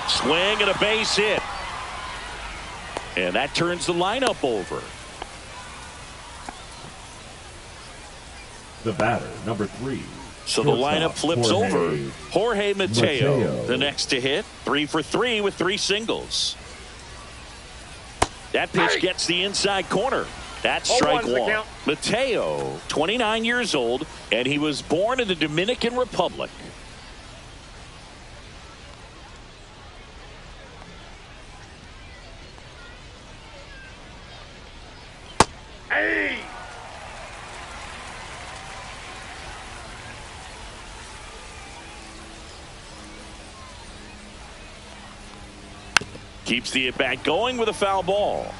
Swing and a base hit. And that turns the lineup over. The batter, number 3. So the lineup flips over. Jorge Mateo, the next to hit. 3 for 3 with 3 singles. That pitch gets the inside corner. That's strike one. Mateo, 29 years old, and he was born in the Dominican Republic. Hey! Keeps the at-bat going with a foul ball.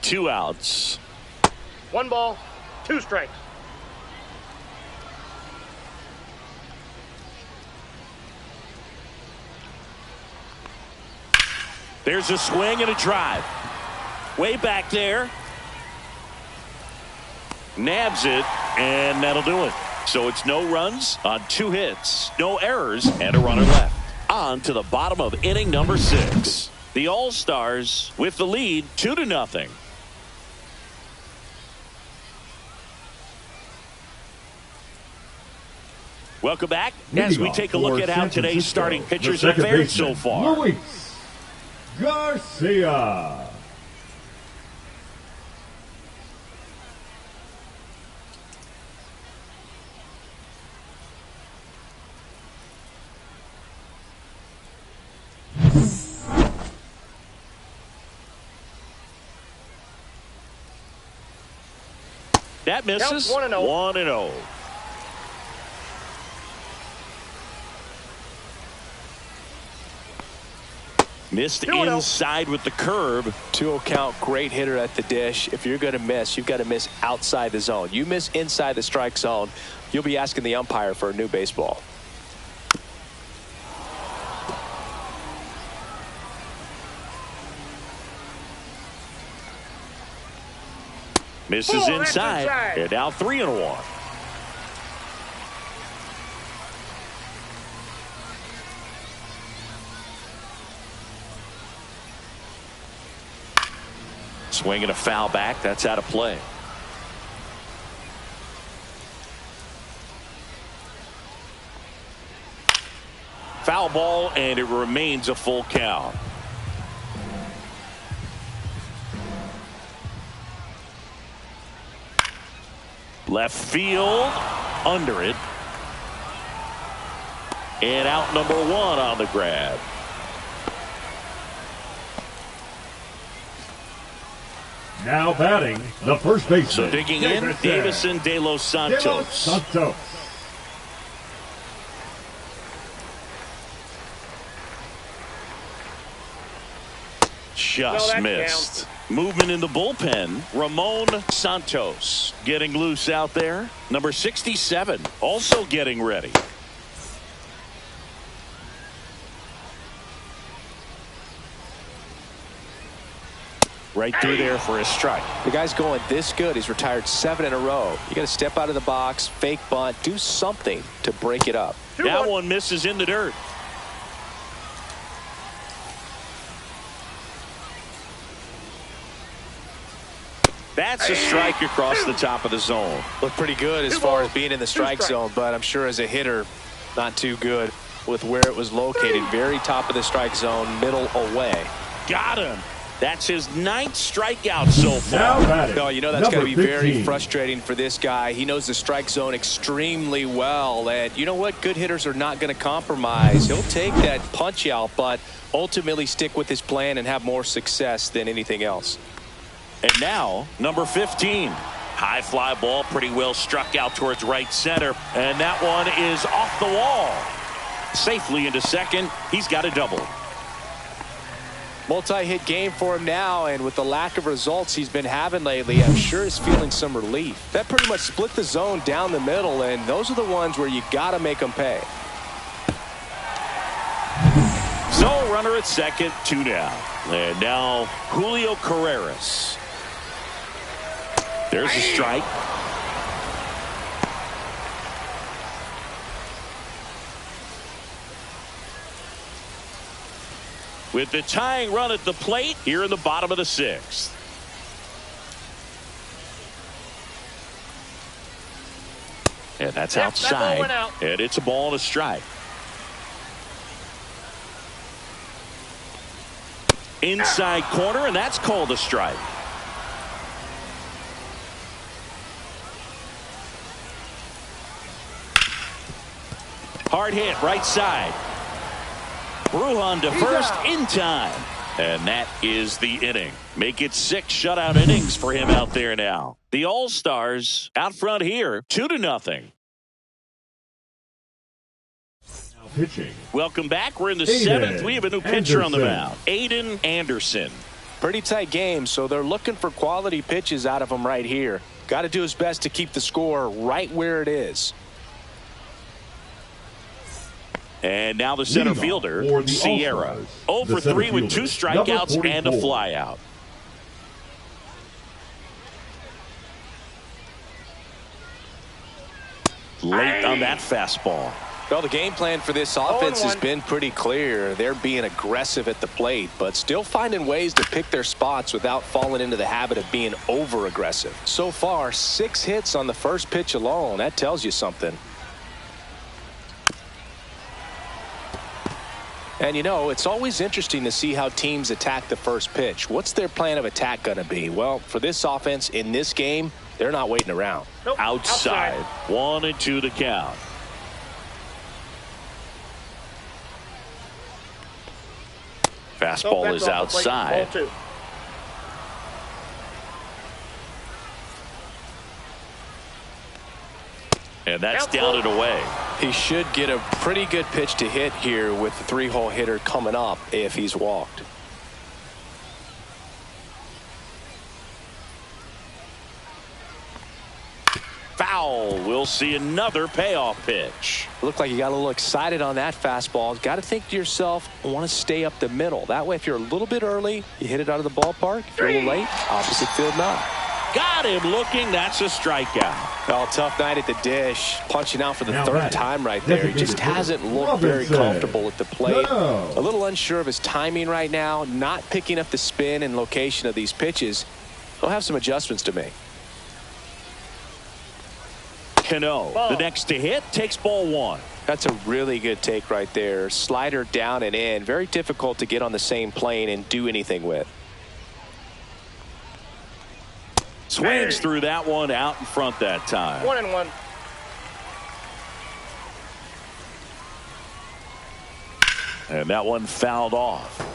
Two outs. 1 ball, 2 strikes. There's a swing and a drive. Way back there. Nabs it, and that'll do it. So it's no runs on 2 hits, no errors, and a runner left. On to the bottom of inning number 6. The All-Stars with the lead 2-0. Welcome back as we take a look at how today's starting pitchers have fared so far. Luis Garcia. That misses. 1-0. 1-0. Missed 2-0. inside with the curve. 2-0 count, great hitter at the dish. If you're going to miss, you've got to miss outside the zone. You miss inside the strike zone, you'll be asking the umpire for a new baseball. Misses inside. And now 3-1. Swing and a foul back. That's out of play. Foul ball, and it remains a full count. Left field, under it. And out number 1 on the grab. Now batting, the first baseman. So digging in, Davison De Los Santos. Just missed. Movement in the bullpen. Ramon Santos getting loose out there. Number 67 also getting ready. Right through there for a strike. The guy's going this good. He's retired 7 in a row. You got to step out of the box, fake bunt, do something to break it up. That one misses in the dirt. That's a strike across the top of the zone. Looked pretty good as far as being in the strike zone, but I'm sure as a hitter, not too good with where it was located. Very top of the strike zone, middle away. Got him. That's his 9th strikeout so far. No, you know that's going to be very frustrating for this guy. He knows the strike zone extremely well, and you know what? Good hitters are not going to compromise. He'll take that punch out, but ultimately stick with his plan and have more success than anything else. And now, number 15. High fly ball, pretty well struck out towards right center, and that one is off the wall. Safely into second. He's got a double. Multi-hit game for him now, and with the lack of results he's been having lately, I'm sure he's feeling some relief. That pretty much split the zone down the middle, and those are the ones where you got to make them pay. So runner at second, 2 down. And now Julio Carreras. There's a strike. With the tying run at the plate here in the bottom of the 6th. And that's outside. And it's a ball and a strike. Inside corner, and that's called a strike. Hard hit, right side. Brujan to first in time. And that is the inning. Make it 6 shutout innings for him out there now. The All-Stars out front here, 2-0. Pitching. Welcome back. We're in the 7th. We have a new pitcher on the mound. Aiden Anderson. Pretty tight game, so they're looking for quality pitches out of him right here. Got to do his best to keep the score right where it is. And now the center fielder, Sierra. 0 for 3 with 2 strikeouts and a flyout. Late on that fastball. Well, the game plan for this offense has been pretty clear. They're being aggressive at the plate, but still finding ways to pick their spots without falling into the habit of being over-aggressive. So far, 6 hits on the first pitch alone. That tells you something. And, you know, it's always interesting to see how teams attack the first pitch. What's their plan of attack going to be? Well, for this offense in this game, they're not waiting around. Nope. Outside. 1-2 to count. Fastball is outside. And that's down and away. He should get a pretty good pitch to hit here with the 3-hole hitter coming up if he's walked. Foul. We'll see another payoff pitch. Looked like you got a little excited on that fastball. Got to think to yourself, I want to stay up the middle. That way, if you're a little bit early, you hit it out of the ballpark. If you're a little late, opposite field not. Got him looking. That's a strikeout. Well, tough night at the dish. Punching out for the 3rd time right there. He just hasn't looked very comfortable at the plate. A little unsure of his timing right now. Not picking up the spin and location of these pitches. He'll have some adjustments to make. Cano, the next to hit, takes ball 1. That's a really good take right there. Slider down and in. Very difficult to get on the same plane and do anything with. Swings through that one out in front that time. 1-1. And that one fouled off.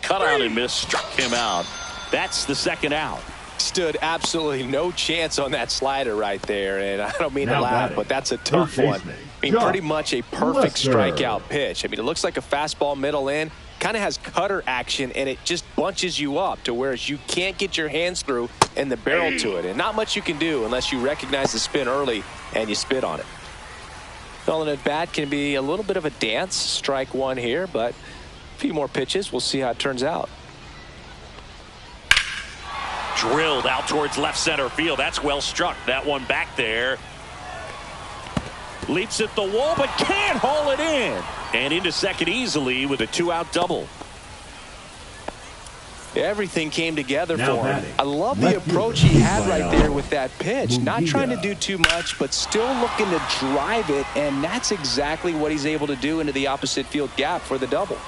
Cut out and missed, struck him out. That's the 2nd out. Stood absolutely no chance on that slider right there, and I don't mean to laugh, but that's a tough one. I mean, pretty much a perfect strikeout pitch. I mean, it looks like a fastball middle in, kind of has cutter action, and it just bunches you up to where you can't get your hands through and the barrel to it, and not much you can do unless you recognize the spin early and you spit on it. Calling it bat can be a little bit of a dance. Strike 1 here, but a few more pitches. We'll see how it turns out. Drilled out towards left center field. That's well struck. That one back there. Leaps at the wall, but can't haul it in. And into second easily with a 2-out double. Everything came together for him. I love the approach he had right there with that pitch. Not trying to do too much, but still looking to drive it. And that's exactly what he's able to do into the opposite field gap for the double.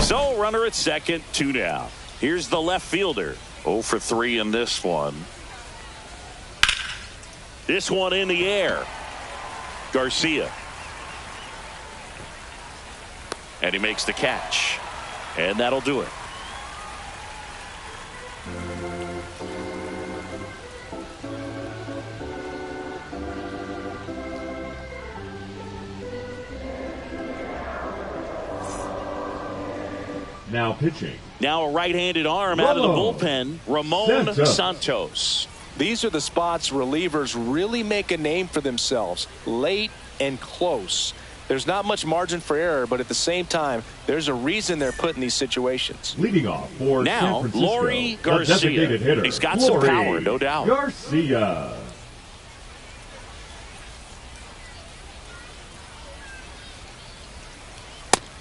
So runner at second, 2 down. Here's the left fielder. 0 for 3 in this one. This one in the air. Garcia. And he makes the catch. And that'll do it. Now pitching. Now a right-handed arm out of the bullpen, Ramon Santos. These are the spots relievers really make a name for themselves. Late and close. There's not much margin for error, but at the same time, there's a reason they're put in these situations. Leading off for now, San Francisco, Lori the Garcia. designated hitter, He's got some power, no doubt. Garcia.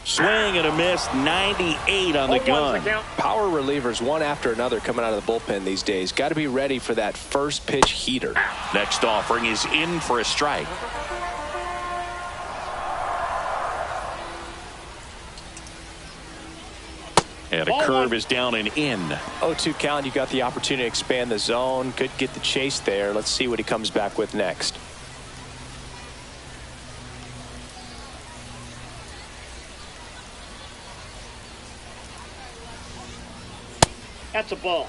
Swing and a miss, 98 on the gun. Power relievers one after another coming out of the bullpen these days. Got to be ready for that first pitch heater. Next offering is in for a strike. And a curve is down and in. 0-2 count. You got the opportunity to expand the zone. Could get the chase there. Let's see what he comes back with next. That's a ball.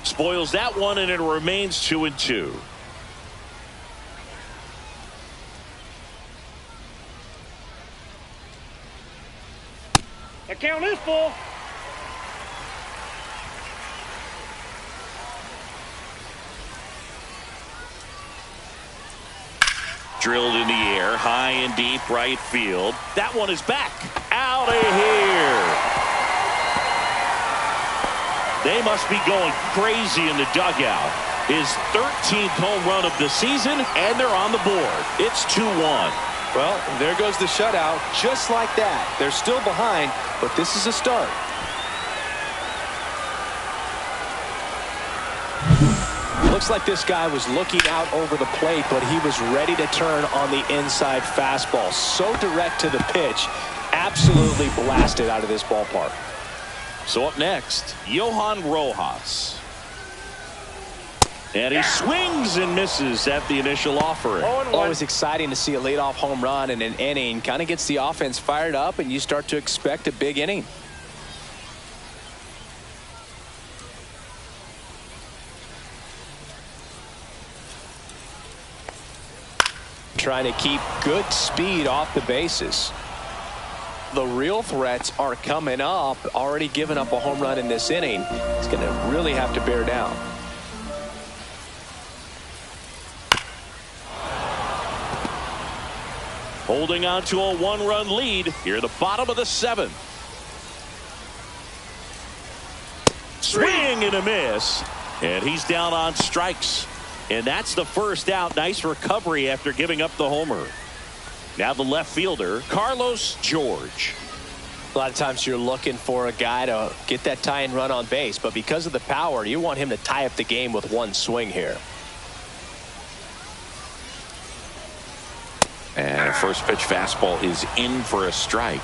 Spoils that one, and it remains 2-2. The count is full. Drilled in the air, high and deep right field. That one is back. Out of here. They must be going crazy in the dugout. His 13th home run of the season, and they're on the board. It's 2-1. Well, there goes the shutout. Just like that. They're still behind, but this is a start. Looks like this guy was looking out over the plate, but he was ready to turn on the inside fastball. So direct to the pitch. Absolutely blasted out of this ballpark. So up next, Johan Rojas. And he swings and misses at the initial offering. Always exciting to see a leadoff home run in an inning. Kind of gets the offense fired up, and you start to expect a big inning. Trying to keep good speed off the bases. The real threats are coming up. Already given up a home run in this inning. It's going to really have to bear down. Holding on to a one-run lead here at the bottom of the 7th. Swing and a miss. And he's down on strikes. And that's the first out. Nice recovery after giving up the homer. Now the left fielder, Carlos George. A lot of times you're looking for a guy to get that tie-in run on base, but because of the power, you want him to tie up the game with one swing here. And a first pitch fastball is in for a strike.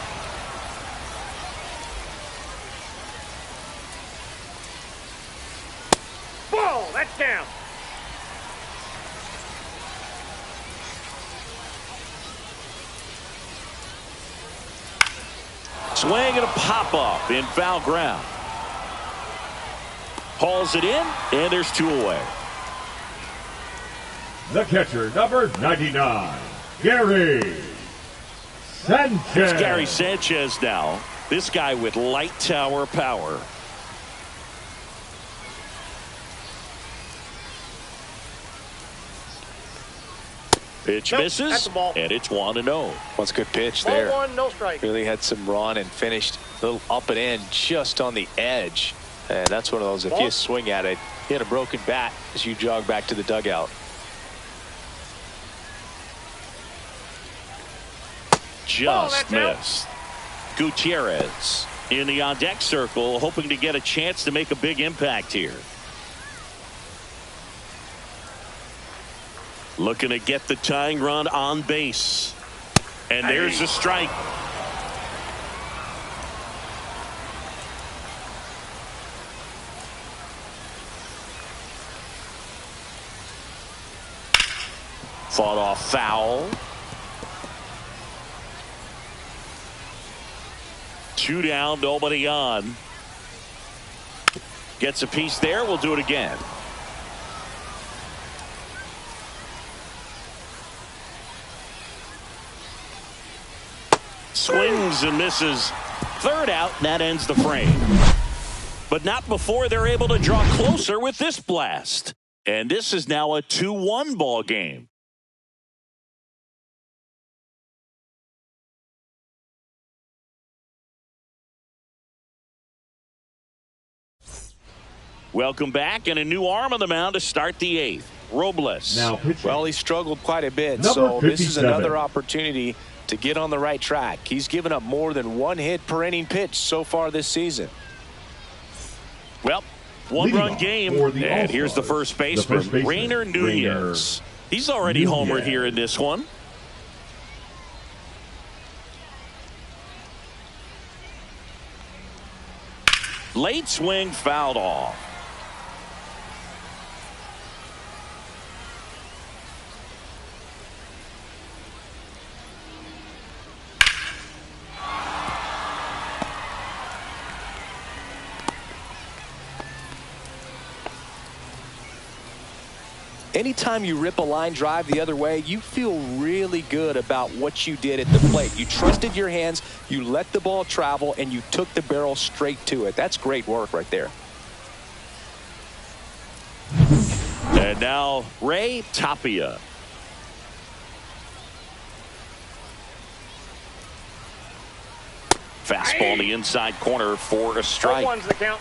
Ball, that's down. Swing and a pop-up in foul ground. Hauls it in, and there's 2 away. The catcher, number 99, Gary Sanchez. It's Gary Sanchez now. This guy with light tower power. Pitch misses, and it's 1-0. What's a good pitch there? Ball 1, no strike. Really had some run and finished a little up and in just on the edge. And that's one of those, if you swing at it, you hit a broken bat as you jog back to the dugout. Just missed. Gutierrez in the on-deck circle, hoping to get a chance to make a big impact here. Looking to get the tying run on base. And there's a strike. Fought off foul. 2 down, nobody on. Gets a piece there. We'll do it again. Swings and misses. 3rd out, and that ends the frame. But not before they're able to draw closer with this blast. And this is now a 2-1 ball game. Welcome back, and a new arm on the mound to start the 8th. Robles. Now pitching. Well, he struggled quite a bit, Number so this is 57. another opportunity to get on the right track. He's given up more than 1 hit per inning pitch so far this season. Well, 1-run game, and here's the first baseman, Rainer Nunez. He's already homered here in this one. Late swing, fouled off. Anytime you rip a line drive the other way, you feel really good about what you did at the plate. You trusted your hands, you let the ball travel, and you took the barrel straight to it. That's great work right there. And now Ray Tapia. Fastball in the inside corner for a strike. 1's the count.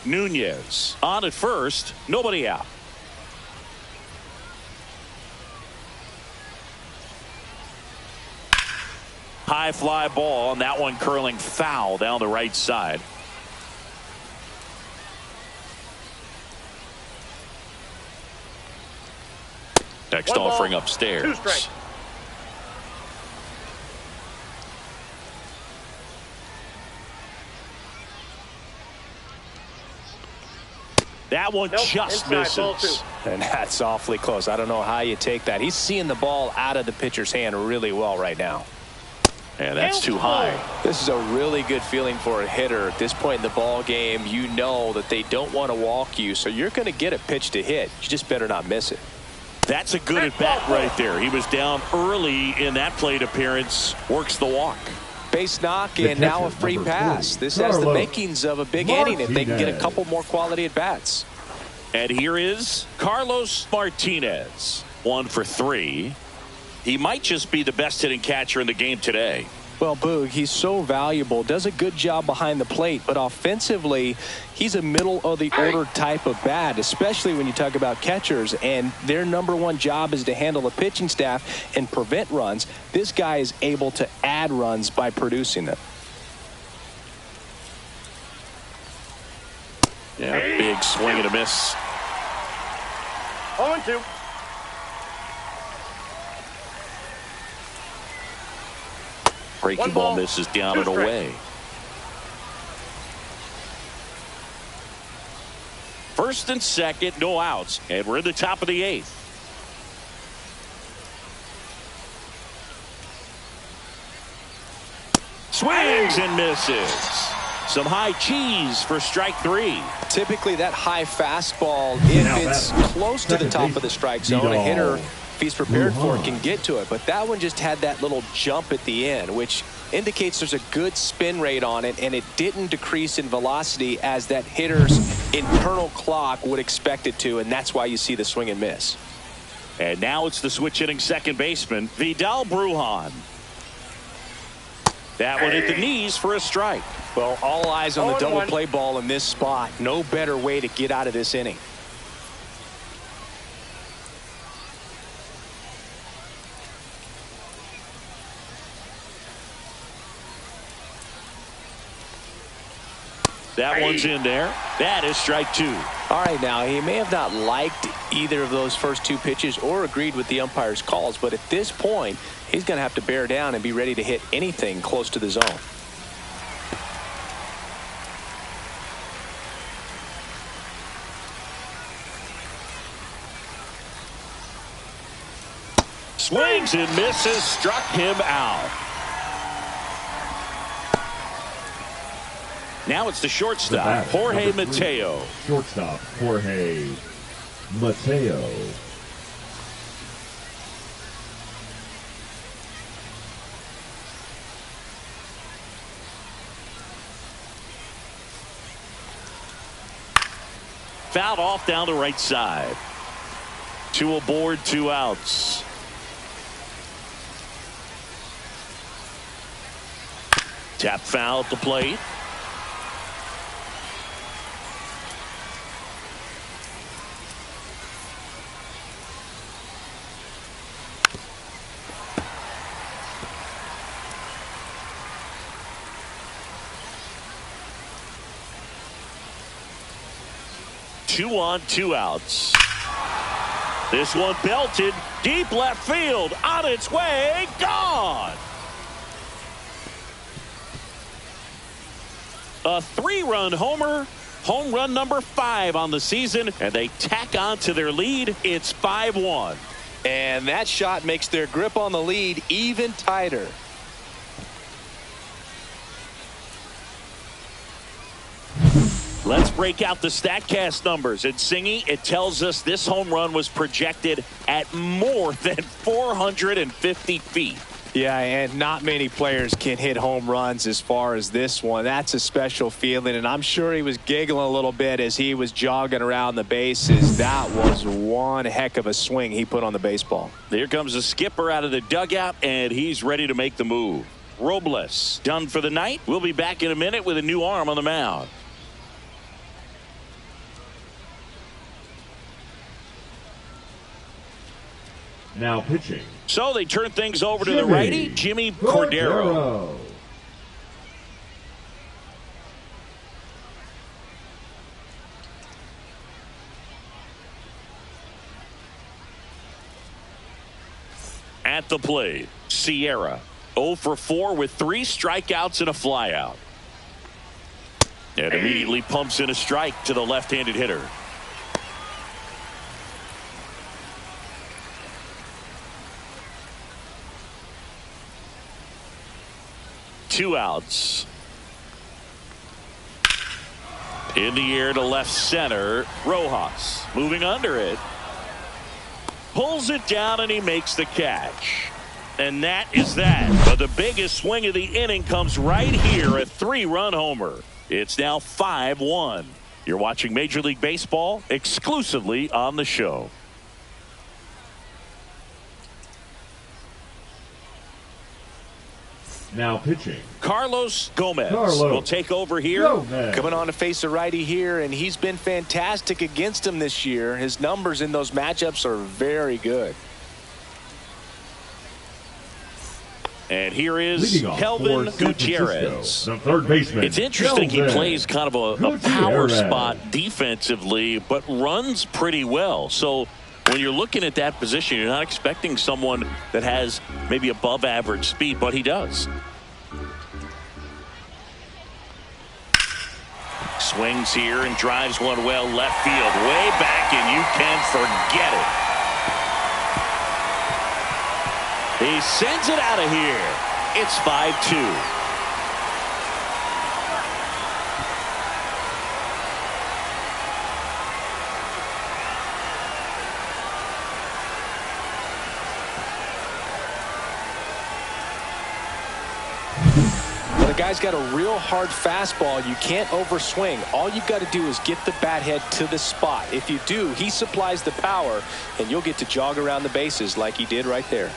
Nunez on at first, nobody out. High fly ball, and that one curling foul down the right side. Next offering upstairs. 2 strikes. That one just misses. And that's awfully close. I don't know how you take that. He's seeing the ball out of the pitcher's hand really well right now. And that's too high. This is a really good feeling for a hitter. At this point in the ball game, you know that they don't want to walk you, so you're going to get a pitch to hit. You just better not miss it. That's a good at bat right there. He was down early in that plate appearance. Works the walk. Base knock, and now a free pass. This has the makings of a big inning if they can get a couple more quality at bats. And here is Carlos Martinez. 1 for 3. He might just be the best hitting catcher in the game today. Well, Boog, he's so valuable, does a good job behind the plate, but offensively, he's a middle-of-the-order type of bat, especially when you talk about catchers, and their #1 job is to handle the pitching staff and prevent runs. This guy is able to add runs by producing them. Yeah, big swing and a miss. 0-2. Breaking ball misses down and away. First and second, no outs, and we're in the top of the 8th. Swings and misses. Some high cheese for strike 3. Typically, that high fastball, if it's close to the top of the strike zone, a hitter, if he's prepared for it, can get to it. But that one just had that little jump at the end, which indicates there's a good spin rate on it, and it didn't decrease in velocity as that hitter's internal clock would expect it to, and that's why you see the swing and miss. And now it's the switch hitting second baseman, Vidal Brujan. That one hit the knees for a strike. Well, all eyes on the double play ball in this spot. No better way to get out of this inning. That one's in there. That is strike 2. All right, now, he may have not liked either of those first 2 pitches or agreed with the umpire's calls, but at this point, he's going to have to bear down and be ready to hit anything close to the zone. Swings and misses, struck him out. Now it's the shortstop, Jorge Mateo. Shortstop, Jorge Mateo. Fouled off down the right side. 2 aboard, 2 outs. Tap foul at the plate. Two on, 2 outs. This one belted deep left field, on its way, gone. A 3-run homer, home run number 5 on the season, and they tack on to their lead. It's 5-1. And that shot makes their grip on the lead even tighter. Let's break out the StatCast numbers. And Singy, it tells us this home run was projected at more than 450 feet. Yeah, and not many players can hit home runs as far as this one. That's a special feeling, and I'm sure he was giggling a little bit as he was jogging around the bases. That was one heck of a swing he put on the baseball. Here comes the skipper out of the dugout, and he's ready to make the move. Robles done for the night. We'll be back in a minute with a new arm on the mound. Now pitching. So they turn things over to the righty, Jimmy Cordero. At the plate, Sierra 0 for 4 with 3 strikeouts and a flyout. And immediately pumps in a strike to the left-handed hitter. Two outs. In the air to left center. Rojas moving under it. Pulls it down and he makes the catch. And that is that. But the biggest swing of the inning comes right here. A 3-run homer. It's now 5-1. You're watching Major League Baseball exclusively on the show. Now pitching. Carlos Gomez will take over here. Coming on to face a righty here, and he's been fantastic against him this year. His numbers in those matchups are very good. And here is Kelvin Gutierrez. The third baseman. It's interesting he plays kind of a power spot defensively, but runs pretty well. So when you're looking at that position, you're not expecting someone that has maybe above average speed, but he does. Swings here and drives one well left field, way back, and you can forget it. He sends it out of here. It's 5-2. The guy's got a real hard fastball. You can't overswing. All you've got to do is get the bat head to the spot. If you do, he supplies the power, and you'll get to jog around the bases like he did right there.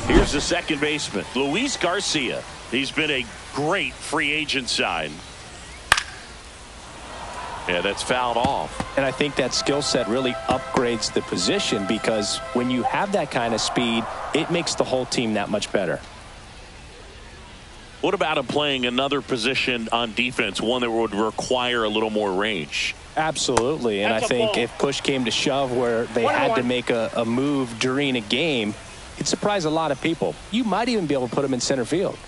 Here's the second baseman, Luis Garcia. He's been a great free agent sign. Yeah, that's fouled off. And I think that skill set really upgrades the position, because when you have that kind of speed, it makes the whole team that much better. What about him playing another position on defense, one that would require a little more range? Absolutely. And I think if push came to shove where they had to make a move during a game, it'd surprise a lot of people. You might even be able to put him in center field.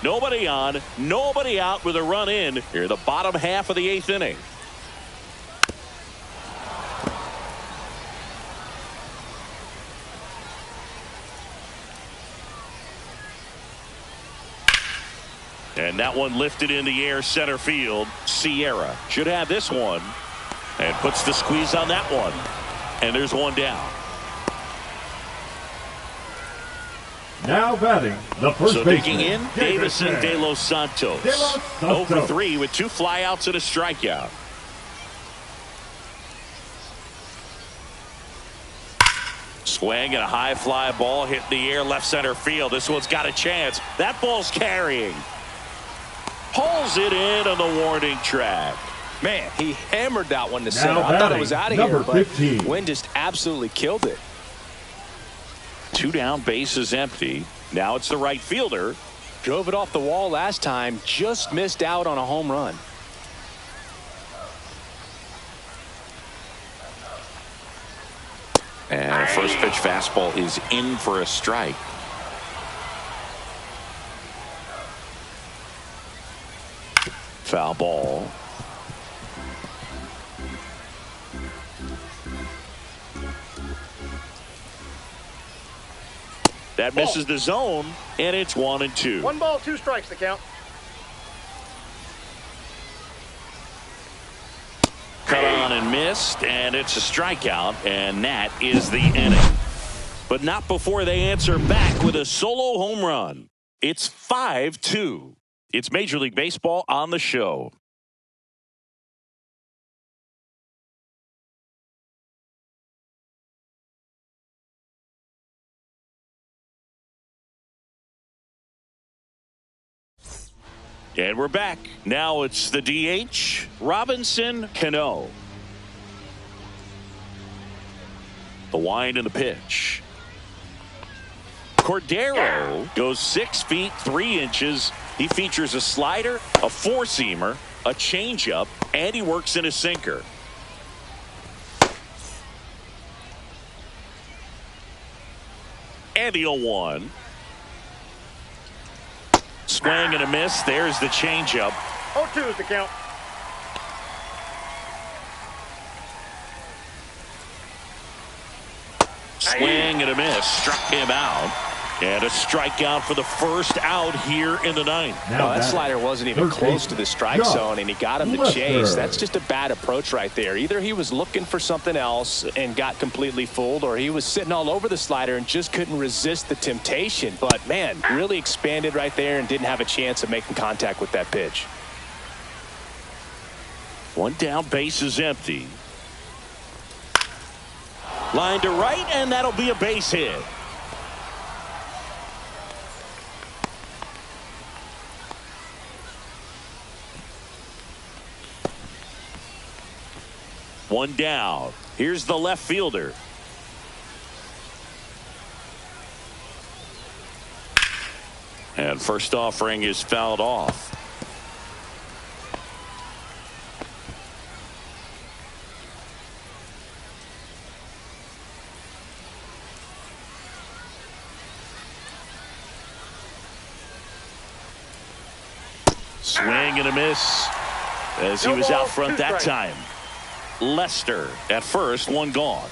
Nobody on, nobody out with a run in here, the bottom half of the 8th inning. And that one lifted in the air center field. Sierra should have this one and puts the squeeze on that one. And there's one down. Now batting, the first so baseman, digging in, Davison De Los Santos. 0 for 3 with 2 flyouts and a strikeout. Swing and a high fly ball hit in the air left center field. This one's got a chance. That ball's carrying. Pulls it in on the warning track. Man, he hammered that one to center. I thought it was out of here, but wind just absolutely killed it. 2 down, bases empty. Now it's the right fielder. Drove it off the wall last time, just missed out on a home run. And first pitch fastball is in for a strike. Foul ball. That misses the zone, and it's 1-2. 1 ball, 2 strikes the count. Cut on and missed, and it's a strikeout, and that is the inning. But not before they answer back with a solo home run. It's 5-2. It's Major League Baseball on the show. And we're back. Now it's the DH, Robinson Cano. The wind and the pitch. Cordero goes 6 feet 3 inches. He features a slider, a 4-seamer, a changeup, and he works in a sinker. And the 0-1. Swing and a miss. There's the changeup. 0-2 is the count. Swing and a miss. Struck him out. And a strikeout for the first out here in the 9th. No, that slider wasn't even close to the strike zone, and he got him to chase. That's just a bad approach right there. Either he was looking for something else and got completely fooled, or he was sitting all over the slider and just couldn't resist the temptation. But, man, really expanded right there and didn't have a chance of making contact with that pitch. 1 down, base is empty. Line to right, and that'll be a base hit. One down. Here's the left fielder. And first offering is fouled off. Swing and a miss as he was out front that time. Lester at first, 1 gone.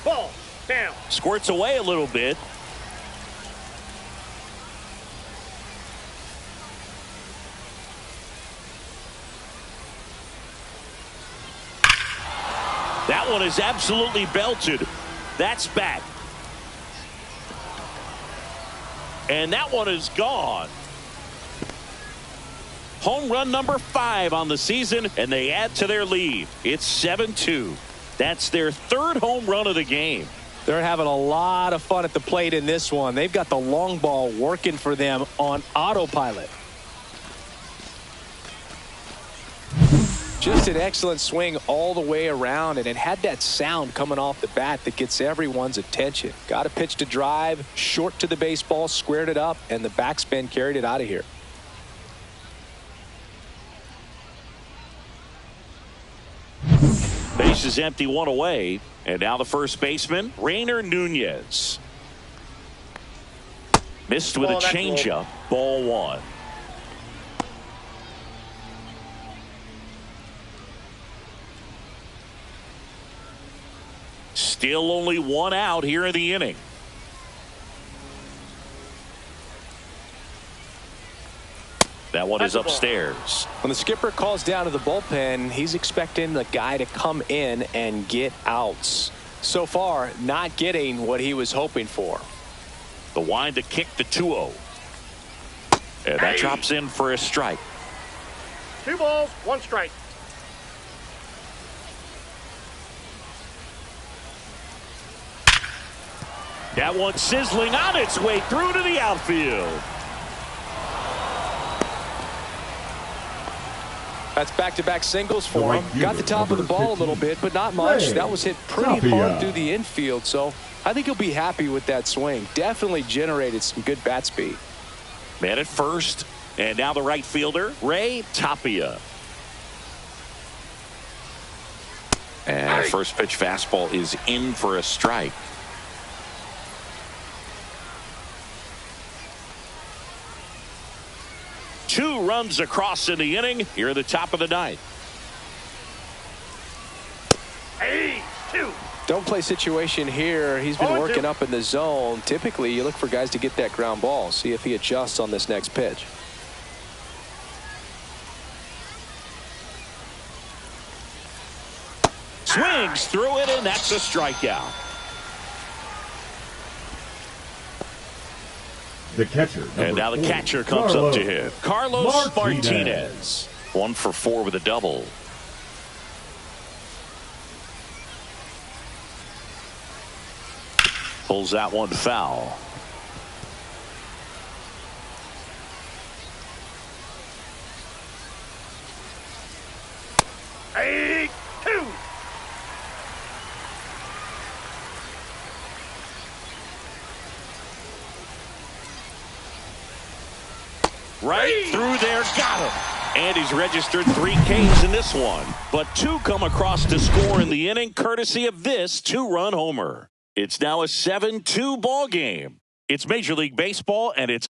Ball down. Squirts away a little bit. That one is absolutely belted. That's back. And that one is gone. Home run number 5 on the season, and they add to their lead. It's 7-2. That's their 3rd home run of the game. They're having a lot of fun at the plate in this one. They've got the long ball working for them on autopilot. Just an excellent swing all the way around, and it had that sound coming off the bat that gets everyone's attention. Got a pitch to drive, short to the baseball, squared it up, and the backspin carried it out of here. Base is empty, 1 away. And now the first baseman, Rainer Nunez. Missed with a changeup. Ball one. Still only one out here in the inning. That one is upstairs. When the skipper calls down to the bullpen, he's expecting the guy to come in and get outs. So far, not getting what he was hoping for. The wind to kick the 2-0. And that drops in for a strike. 2 balls, 1 strike. That one sizzling on its way through to the outfield. That's back-to-back singles for him. Got the top of the ball a little bit, but not much. That was hit pretty hard through the infield, so I think he'll be happy with that swing. Definitely generated some good bat speed. Man at first, and now the right fielder, Ray Tapia. And first pitch fastball is in for a strike. Two runs across in the inning here at the top of the ninth. 2. Don't play situation here. He's been working up in the zone. Typically, you look for guys to get that ground ball. See if he adjusts on this next pitch. Swings through it, and that's a strikeout. The catcher. And now the catcher comes up to him. Carlos Martinez. 1 for 4 with a double. Pulls that one foul. Right through there, got him. And he's registered 3 Ks in this one. But 2 come across to score in the inning, courtesy of this 2-run homer. It's now a 7-2 ball game. It's Major League Baseball, and it's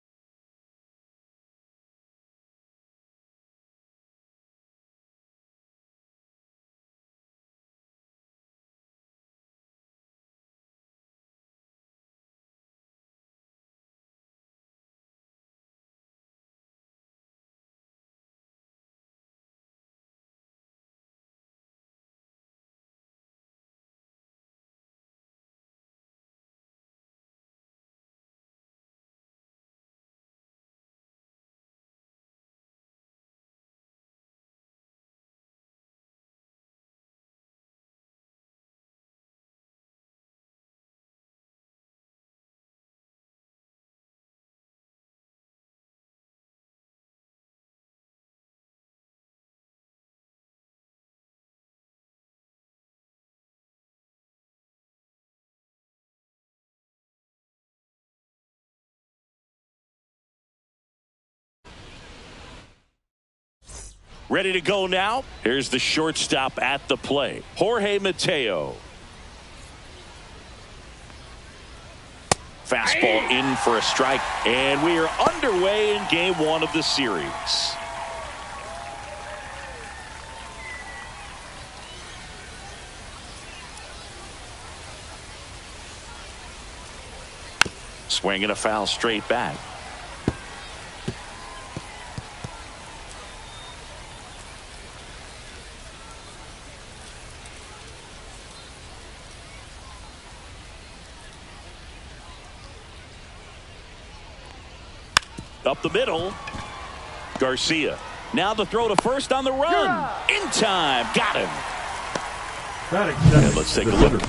ready to go now. Here's the shortstop at the plate, Jorge Mateo. Fastball in for a strike, and we are underway in game 1 of the series. Swinging a foul straight back. Up the middle, Garcia. Now the throw to first on the run. In time, got him. And let's take a look at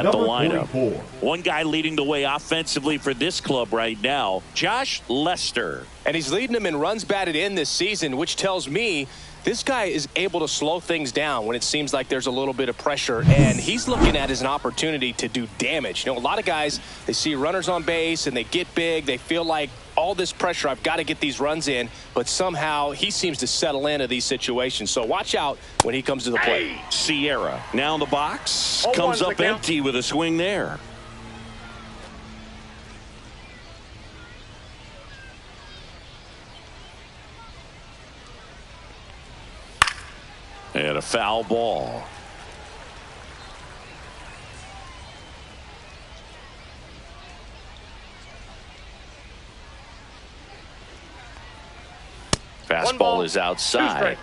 the lineup. 44. One guy leading the way offensively for this club right now, Josh Lester. And he's leading them in runs batted in this season, which tells me this guy is able to slow things down when it seems like there's a little bit of pressure, and he's looking at it as an opportunity to do damage. You know, a lot of guys, they see runners on base and they get big. They feel like all this pressure, I've got to get these runs in, but somehow he seems to settle into these situations. So watch out when he comes to the plate. Sierra now in the box, comes up empty with a swing there. And a foul ball. Fastball is outside.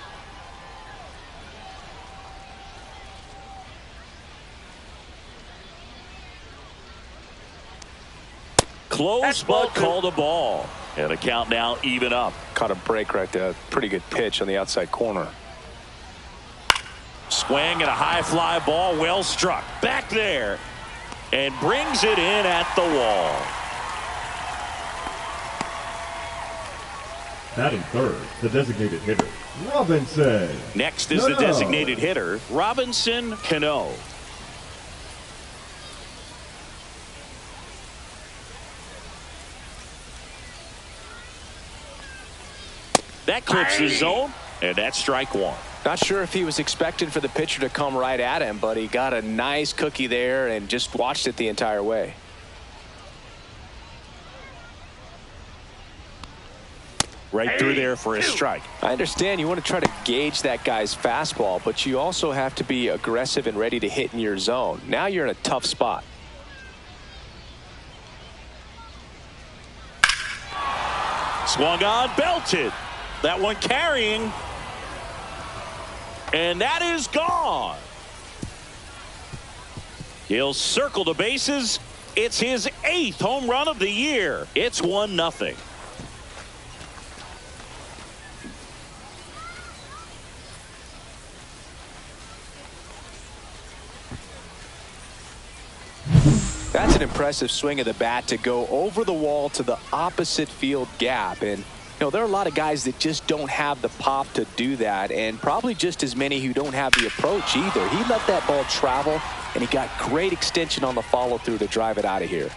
Close, but called a ball. And the count now even up. Caught a break right there. Pretty good pitch on the outside corner. Swing and a high fly ball, well struck. Back there. And brings it in at the wall. Batting third, the designated hitter, Robinson. Next is the designated hitter, Robinson Cano. That clips the zone, and that's strike one. Not sure if he was expecting for the pitcher to come right at him, but he got a nice cookie there and just watched it the entire way. Right through there for a strike. I understand you want to try to gauge that guy's fastball, but you also have to be aggressive and ready to hit in your zone. Now you're in a tough spot. Swung on, belted. That one carrying. And that is gone. He'll circle the bases. It's his 8th home run of the year. It's 1-0. That's an impressive swing of the bat to go over the wall to the opposite field gap. And, you know, there are a lot of guys that just don't have the pop to do that, and probably just as many who don't have the approach either. He let that ball travel, and he got great extension on the follow-through to drive it out of here.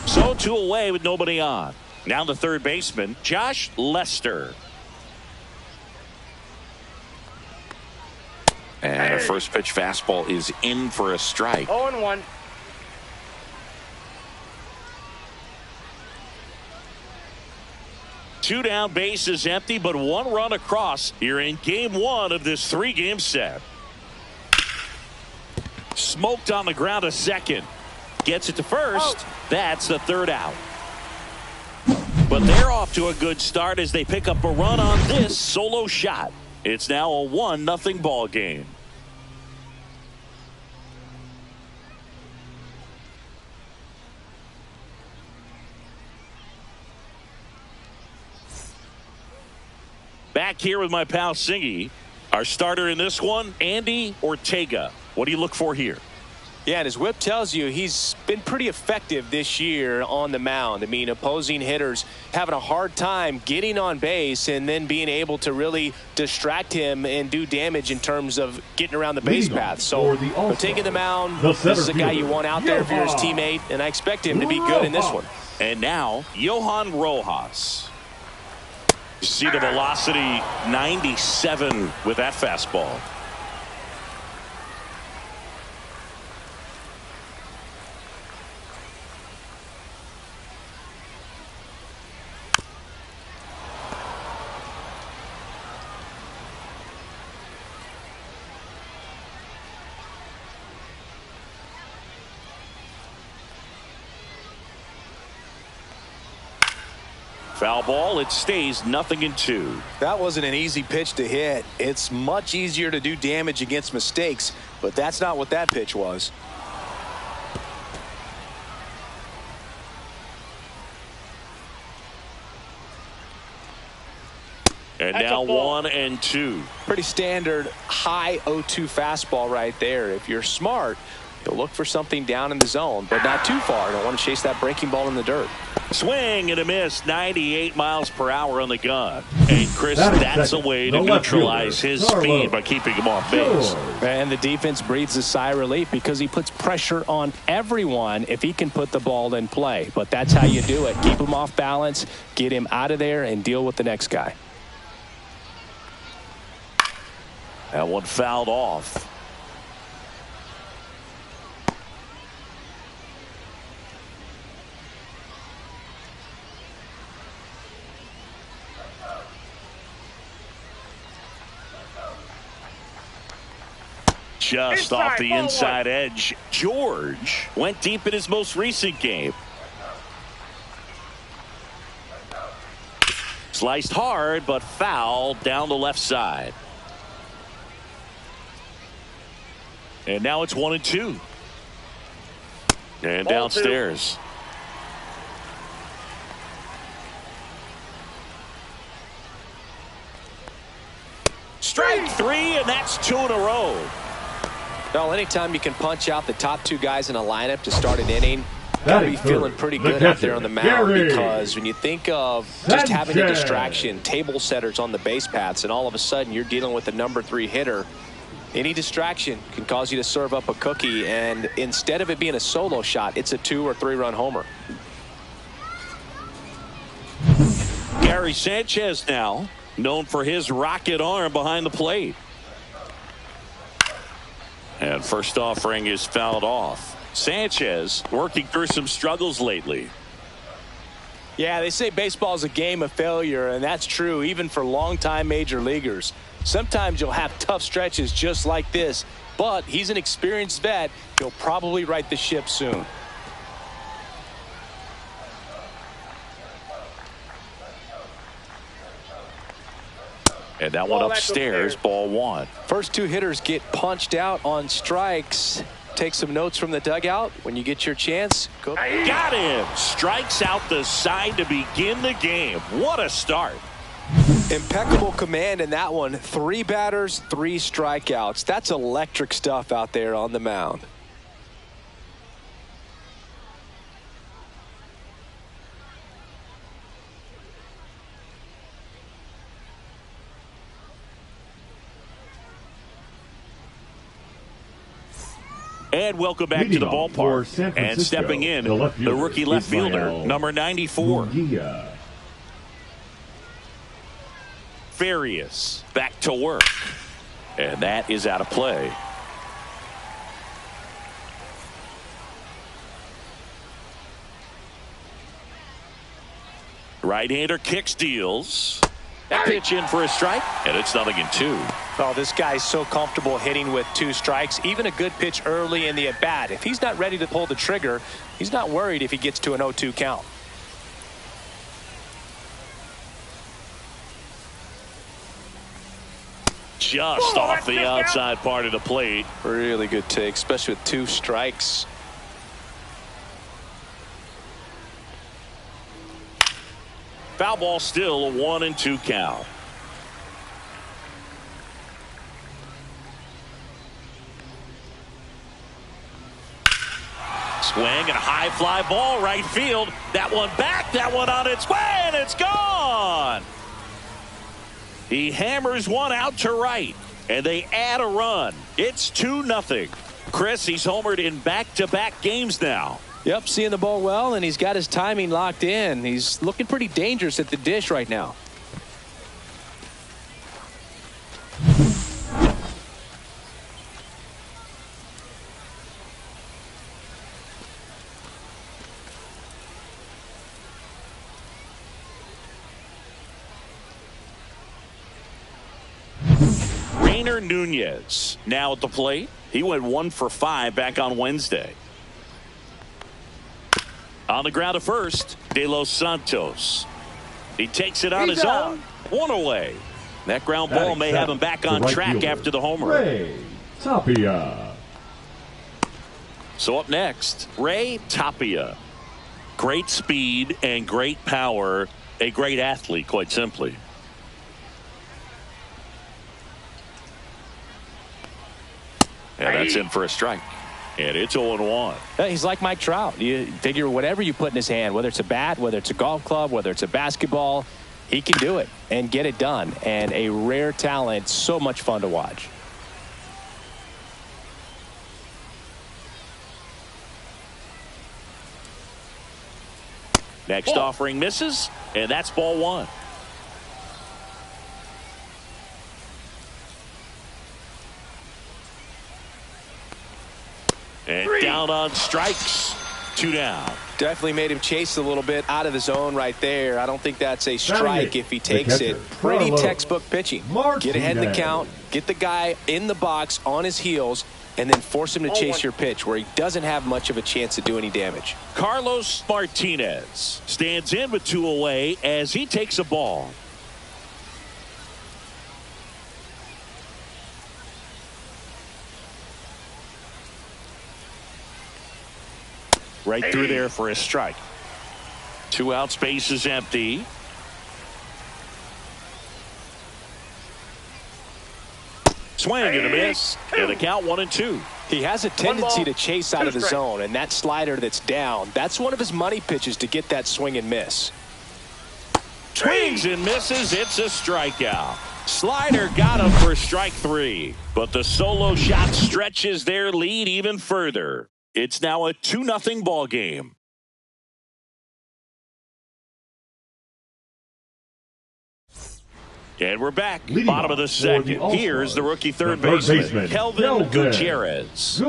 So 2 away with nobody on. Now the third baseman, Josh Lester. And a first pitch fastball is in for a strike. 0-1. Two down, bases empty, but 1 run across here in game 1 of this 3-game set. Smoked on the ground, a second. Gets it to first. That's the 3rd out. But they're off to a good start as they pick up a run on this solo shot. It's now a 1-0 ball game. Back here with my pal Singy. Our starter in this one, Andy Ortega. What do you look for here? Yeah, and his whip tells you he's been pretty effective this year on the mound. I mean, opposing hitters having a hard time getting on base and then being able to really distract him and do damage in terms of getting around the base path. So, taking the mound, this is a guy you want out there for his teammate, and I expect him to be good in this one. And now, Johan Rojas. You see the velocity, 97 with that fastball. Foul ball, it stays 0-2. That wasn't an easy pitch to hit. It's much easier to do damage against mistakes, but that's not what that pitch was. And now 1-2. Pretty standard high 0-2 fastball right there. If you're smart, you'll look for something down in the zone, but not too far. Don't want to chase that breaking ball in the dirt. Swing and a miss, 98 miles per hour on the gun. And Chris, that's a way to neutralize his speed by keeping him off base. And the defense breathes a sigh of relief because he puts pressure on everyone if he can put the ball in play. But that's how you do it. Keep him off balance, get him out of there, and deal with the next guy. That one fouled off. Just off the inside edge. George went deep in his most recent game. Sliced hard, but fouled down the left side. And now it's 1-2. And downstairs. Strike three, and that's 2 in a row. Well, anytime you can punch out the top two guys in a lineup to start an inning, gotta be feeling pretty good out there on the mound, because when you think of just having a distraction, table setters on the base paths, and all of a sudden you're dealing with the number 3 hitter, any distraction can cause you to serve up a cookie, and instead of it being a solo shot, it's a 2 or 3 run homer. Gary Sanchez now, known for his rocket arm behind the plate. And first offering is fouled off. Sanchez working through some struggles lately. Yeah, they say baseball is a game of failure, and that's true even for longtime major leaguers. Sometimes you'll have tough stretches just like this, but he's an experienced vet. He'll probably right the ship soon. And that one upstairs, ball 1. First 2 hitters get punched out on strikes. Take some notes from the dugout. When you get your chance, go. Got him. Strikes out the side to begin the game. What a start. Impeccable command in that one. 3 batters, 3 strikeouts. That's electric stuff out there on the mound. And welcome back to the ballpark. And stepping in, the rookie left fielder, number 94. Farias back to work. And that is out of play. Right-hander kicks, deals. That pitch in for a strike, and it's 0-2. Oh, this guy's so comfortable hitting with 2 strikes. Even a good pitch early in the at-bat. If he's not ready to pull the trigger, he's not worried if he gets to an 0-2 count. Just off the outside part of the plate. Really good take, especially with 2 strikes. Foul ball, still a 1-2 count. Swing and a high fly ball right field. That one back, that one on its way, and it's gone. He hammers one out to right, and they add a run. It's 2-0. Chris, he's homered in back-to-back games now. Yep, seeing the ball well, and he's got his timing locked in. He's looking pretty dangerous at the dish right now. Rainer Nunez now at the plate. He went 1 for 5 back on Wednesday. On the ground at first, De Los Santos. He takes it on his own. 1 away. That ground ball may have him back on track after the homer. Ray Tapia. So up next, Ray Tapia. Great speed and great power. A great athlete, quite simply. And that's in for a strike. And it's 0-1. He's like Mike Trout. You figure whatever you put in his hand, whether it's a bat, whether it's a golf club, whether it's a basketball, he can do it and get it done. And a rare talent, so much fun to watch. Next offering misses, and that's ball 1. And down on strikes. 2 down. Definitely made him chase a little bit out of the zone right there. I don't think that's a strike if he takes it. Pretty textbook pitching. Get ahead in the count, get the guy in the box on his heels, and then force him to chase your pitch where he doesn't have much of a chance to do any damage. Carlos Martinez stands in with 2 away as he takes a ball. Right through there for a strike. 2 outs, base is empty. Swing and a miss. And the count 1-2. He has a tendency to chase out of the zone, and that slider that's down, that's one of his money pitches to get that swing and miss. Swings and misses. It's a strikeout. Slider got him for strike 3. But the solo shot stretches their lead even further. It's now a 2-0 ball game. And we're back. Bottom of the second. Here's the rookie third baseman, Kelvin Gutierrez.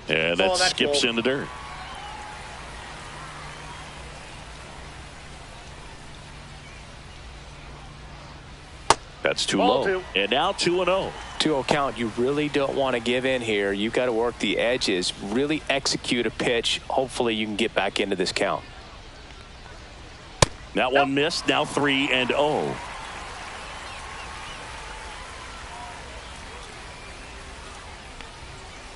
And that skips in the dirt. That's too low. And now 2-0. 2-0 count. You really don't want to give in here. You've got to work the edges, really execute a pitch. Hopefully you can get back into this count. That one missed. Now 3-0.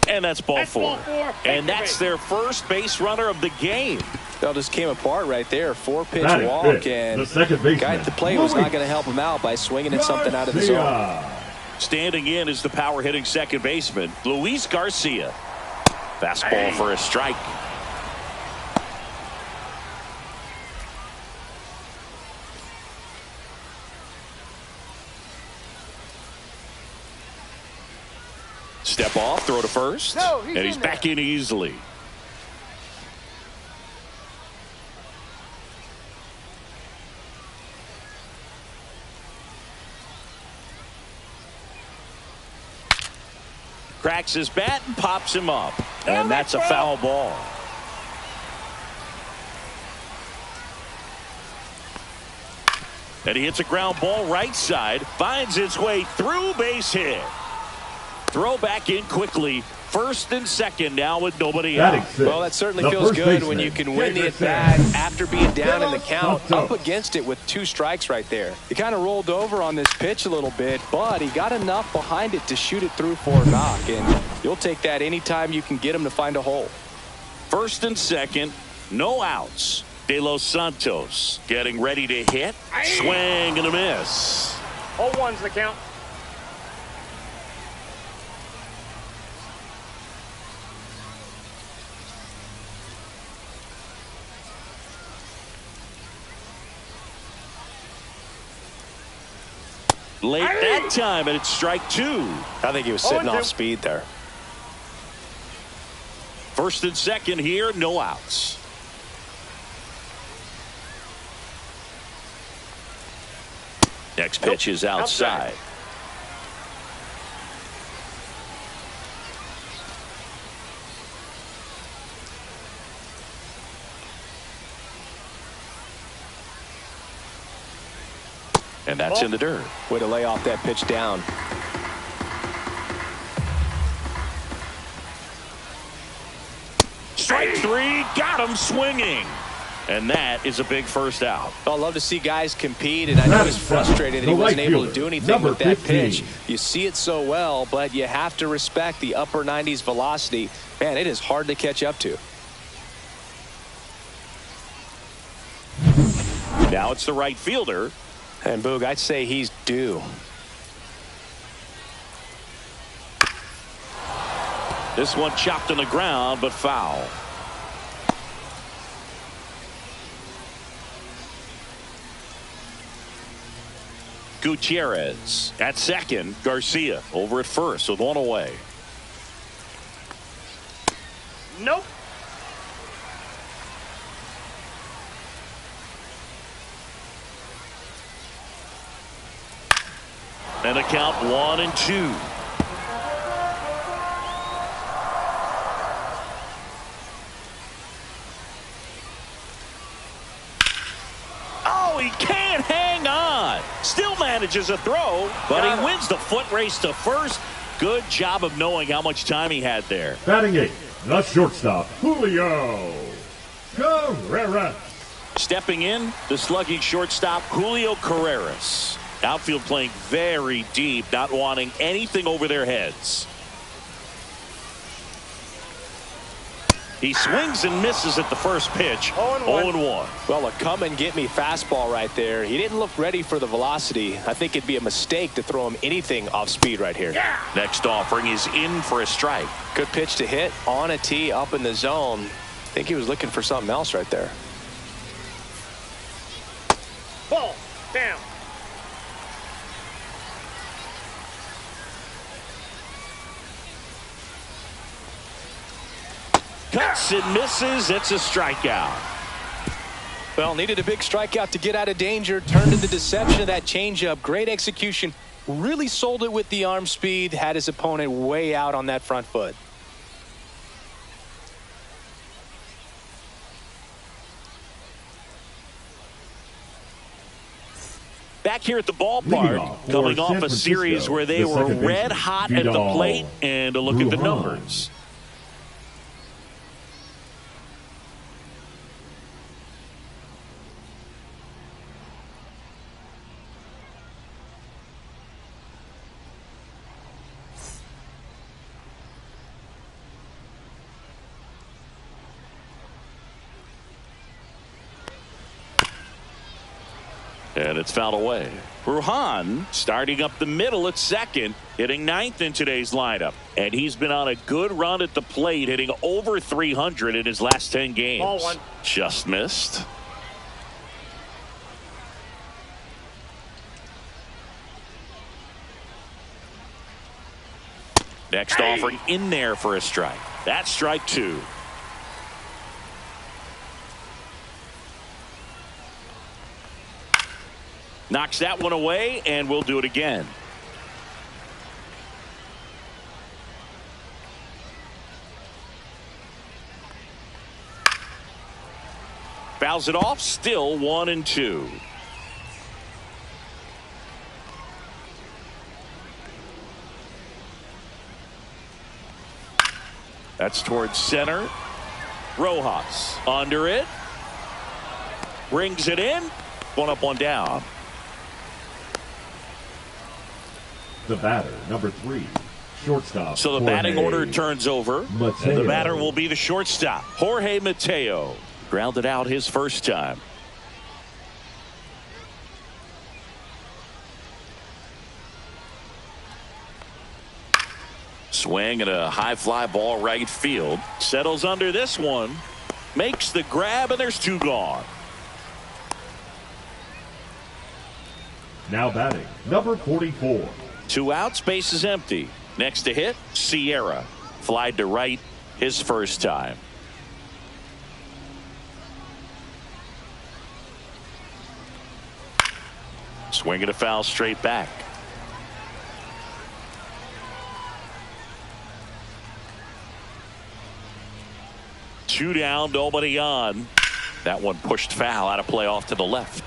And that's ball 4. And that's their first base runner of the game. That just came apart right there. 4-pitch walk, and the guy at the plate was not going to help him out by swinging at something out of the zone. Standing in is the power hitting second baseman, Luis Garcia. Fastball for a strike. Step off, throw to first, and he's back in easily. Cracks his bat and pops him up. And that's a foul ball. And he hits a ground ball right side. Finds its way through, base hit. Throw back in quickly. First and second now with nobody out. Well, that certainly feels good when you can win the at-bat after being down in the count, up against it with 2 strikes right there. He kind of rolled over on this pitch a little bit, but he got enough behind it to shoot it through for a knock, and you'll take that anytime you can get him to find a hole. First and second, no outs. De Los Santos getting ready to hit. Swing and a miss. 0-1's the count. Late that time, and it's strike 2. I think he was sitting off speed there. First and second here, no outs. Next pitch is outside. And that's in the dirt. Way to lay off that pitch down. Strike 3, got him swinging. And that is a big first out. Well, I love to see guys compete, and I know he's frustrated that he wasn't able to do anything with that pitch. You see it so well, but you have to respect the upper 90s velocity. Man, it is hard to catch up to. Now it's the right fielder. And Boog, I'd say he's due. This one chopped on the ground, but foul. Gutierrez at second. Garcia over at first with 1 away. Nope. And a count 1-2. he can't hang on. Still manages a throw, but he wins the foot race to first. Good job of knowing how much time he had there. Batting 8, the shortstop, Julio Carreras. Stepping in, the slugging shortstop, Julio Carreras. Outfield playing very deep, not wanting anything over their heads. He swings and misses at the first pitch. 0-1. Well, a come-and-get-me fastball right there. He didn't look ready for the velocity. I think it'd be a mistake to throw him anything off speed right here. Next offering is in for a strike. Good pitch to hit on a tee up in the zone. I think he was looking for something else right there. Ball. Down. Cuts and misses. It's a strikeout. Well, needed a big strikeout to get out of danger. Turned into deception of that changeup. Great execution. Really sold it with the arm speed. Had his opponent way out on that front foot. Back here at the ballpark, coming off a series where they were red hot at the plate, and a look at the numbers. And it's fouled away. Ruhan starting up the middle at second, hitting ninth in today's lineup. And he's been on a good run at the plate, hitting over 300 in his last 10 games. Ball one. Just missed. Next offering in there for a strike. That's strike 2. Knocks that one away, and we'll do it again. Fouls it off, still 1-2. That's towards center. Rojas under it. Brings it in. One up, one down. The batter, number 3, shortstop. So the batting order turns over. Mateo. The batter will be the shortstop, Jorge Mateo. Grounded out his first time. Swing and a high fly ball right field. Settles under this one. Makes the grab, and there's 2 gone. Now batting, number 44. 2 outs, base is empty. Next to hit, Sierra. Flied to right his first time. Swing and a foul straight back. Two down, nobody on. That one pushed foul out of play off to the left.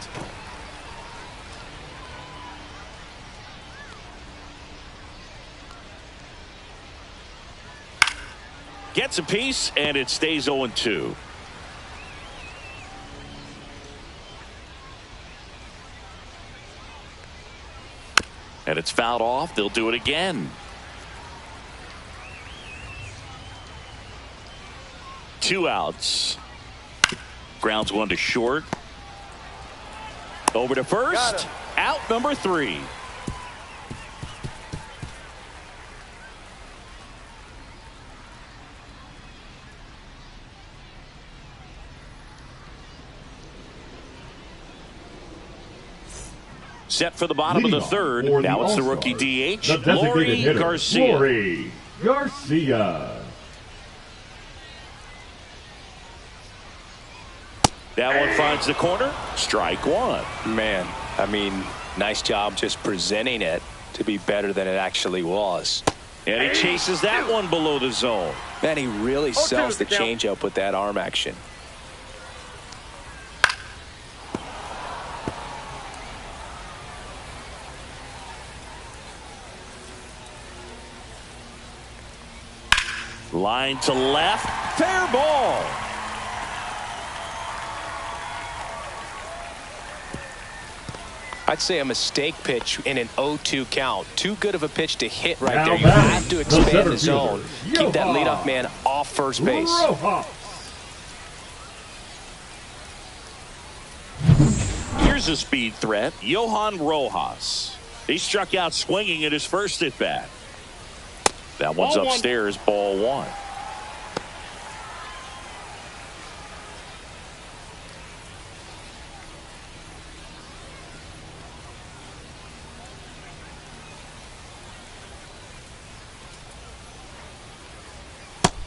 Gets a piece, and it stays 0-2. And it's fouled off. They'll do it again. 2 outs. Grounds one to short. Over to first. Out number 3. Set for the bottom of the third. Now it's the rookie DH, Lori Garcia. Lori Garcia. That one finds the corner. Strike 1. Man, I mean, nice job just presenting it to be better than it actually was. And he chases that one below the zone. Man, he really sells the changeup with that arm action. Line to left. Fair ball. I'd say a mistake pitch in an 0-2 count. Too good of a pitch to hit right Now there. You batting, have to the expand center the zone. fielder, Keep that Johan leadoff man off first base. Rojas. Here's a speed threat, Johan Rojas. He struck out swinging at his first at bat. That one's Ball one. upstairs, ball one.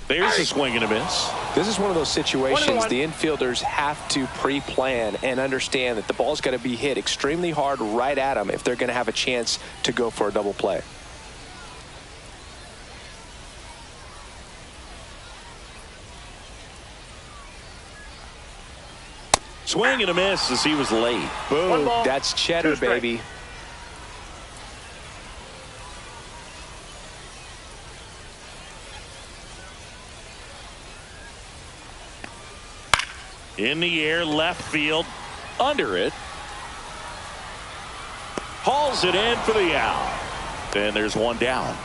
There's a swing and a miss. This is one of those situations 1-1. the infielders have to pre-plan and understand that the ball's got to be hit extremely hard right at them if they're going to have a chance to go for a double play. Swing and a miss as he was late. Boom. One ball, That's cheddar, two strikes. baby. In the air, left field, under it. Hauls it in for the out. And there's one down.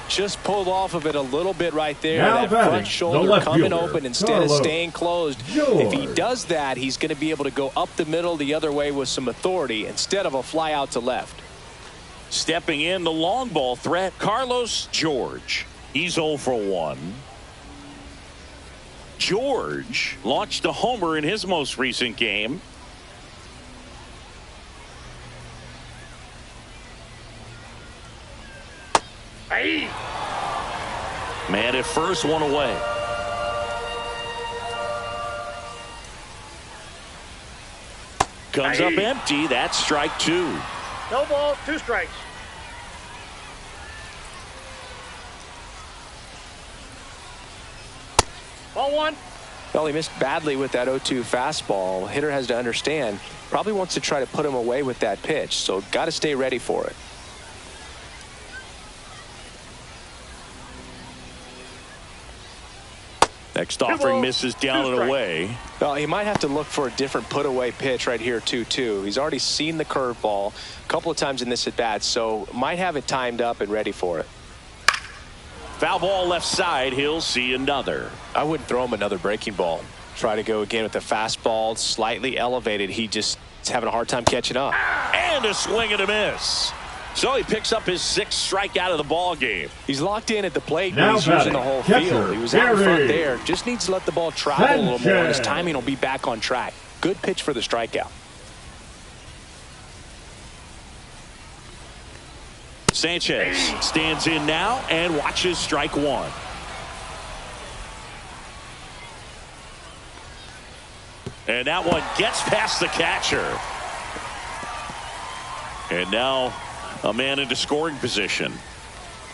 Just pulled off of it a little bit right there. Now That batting, front the shoulder left coming fielder, open instead of Carlos staying closed. George. If he does that, he's going to be able to go up the middle the other way with some authority instead of a fly out to left. Stepping in the long ball threat, Carlos George. He's 0 for 1. George launched a homer in his most recent game. Aye. Man at first, one away. Comes up empty. That's strike two. No ball, two strikes. Ball one. Well, he missed badly with that 0-2 fastball. Hitter has to understand, probably wants to try to put him away with that pitch, so got to stay ready for it. Next offering misses down and away. Well, he might have to look for a different put away pitch right here 2-2. He's already seen the curveball a couple of times in this at bat, so might have it timed up and ready for it. Foul ball left side. He'll see another. I wouldn't throw him another breaking ball. Try to go again with the fastball, slightly elevated. He just is having a hard time catching up. And a swing and a miss. So he picks up his sixth strikeout of the ball game. He's locked in at the plate. Now He's using the whole catcher, field. He was out in front Gary there. Just needs to let the ball travel a little more, and his Sanchez. timing will be back on track. Good pitch for the strikeout. Sanchez stands in now and watches strike one. And that one gets past the catcher. And now a man into scoring position.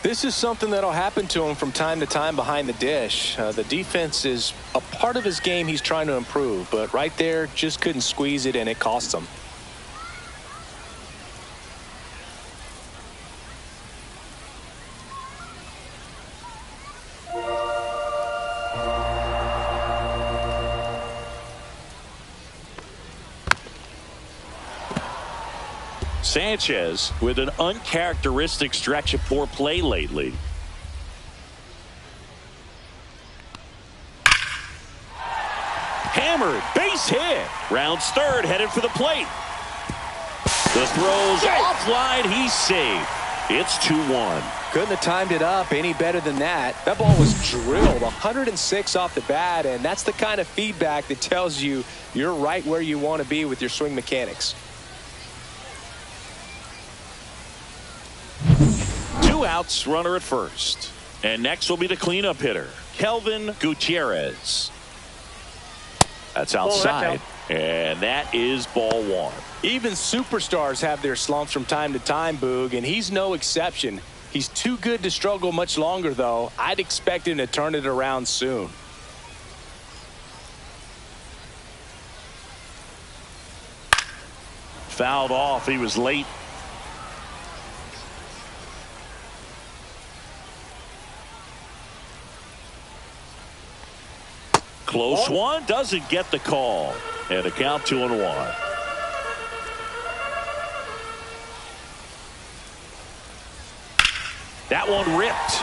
This is something that'll happen to him from time to time behind the dish. The defense is a part of his game he's trying to improve, but right there just couldn't squeeze it, and it cost him. Sanchez with an uncharacteristic stretch of poor play lately. Hammered, base hit. Rounds third, headed for the plate. The throw's offline, he's safe. It's 2-1. Couldn't have timed it up any better than that. That ball was drilled 106 off the bat, and that's the kind of feedback that tells you you're right where you want to be with your swing mechanics. 2 outs, runner at first. And next will be the cleanup hitter, Kelvin Gutierrez. That's outside. And that is ball one. Even superstars have their slumps from time to time, Boog, and he's no exception. He's too good to struggle much longer, though. I'd expect him to turn it around soon. Fouled off. He was late. Close one, doesn't get the call. And a count 2-1. That one ripped.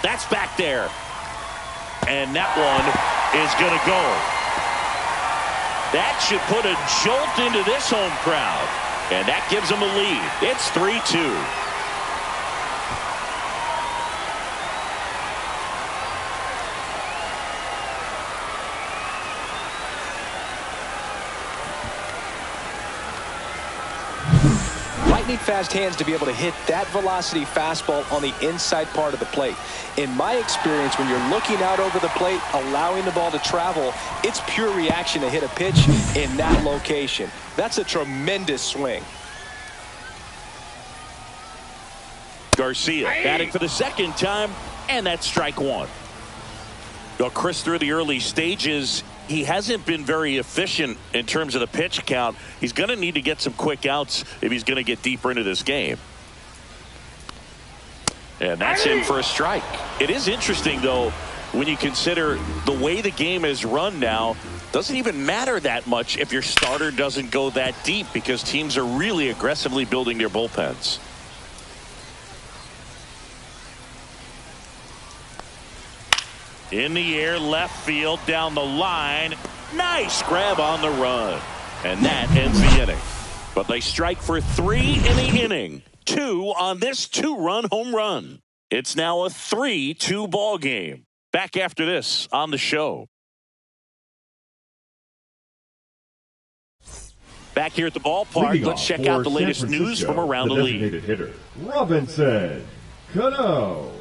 That's back there. And that one is going to go. That should put a jolt into this home crowd. And that gives them a lead. It's 3-2. Lightning fast hands to be able to hit that velocity fastball on the inside part of the plate. In my experience, when you're looking out over the plate, allowing the ball to travel, it's pure reaction to hit a pitch in that location. That's a tremendous swing. Garcia batting for the second time, and that's strike one. Well, Chris, through the early stages, he hasn't been very efficient in terms of the pitch count. He's going to need to get some quick outs if he's going to get deeper into this game. And that's in for a strike. It is interesting, though, when you consider the way the game is run now. Doesn't even matter that much if your starter doesn't go that deep, because teams are really aggressively building their bullpens. In the air, left field, down the line. Nice grab on the run. And that ends the inning. But they strike for 3 in the inning. 2 on this 2-run home run. It's now a 3-2 ball game. Back after this on the show. Back here at the ballpark, let's check out the latest news from around the league. Designated hitter, Robinson Cano.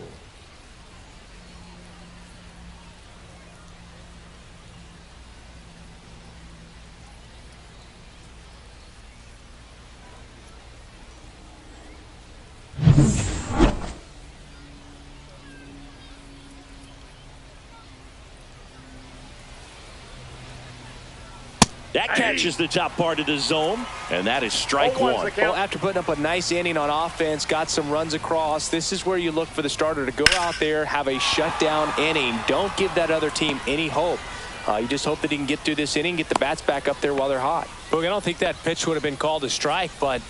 That catches the top part of the zone, and that is strike one. Well, after putting up a nice inning on offense, got some runs across, this is where you look for the starter to go out there, have a shutdown inning. Don't give that other team any hope. You just hope that he can get through this inning, get the bats back up there while they're hot. Look, I don't think that pitch would have been called a strike, but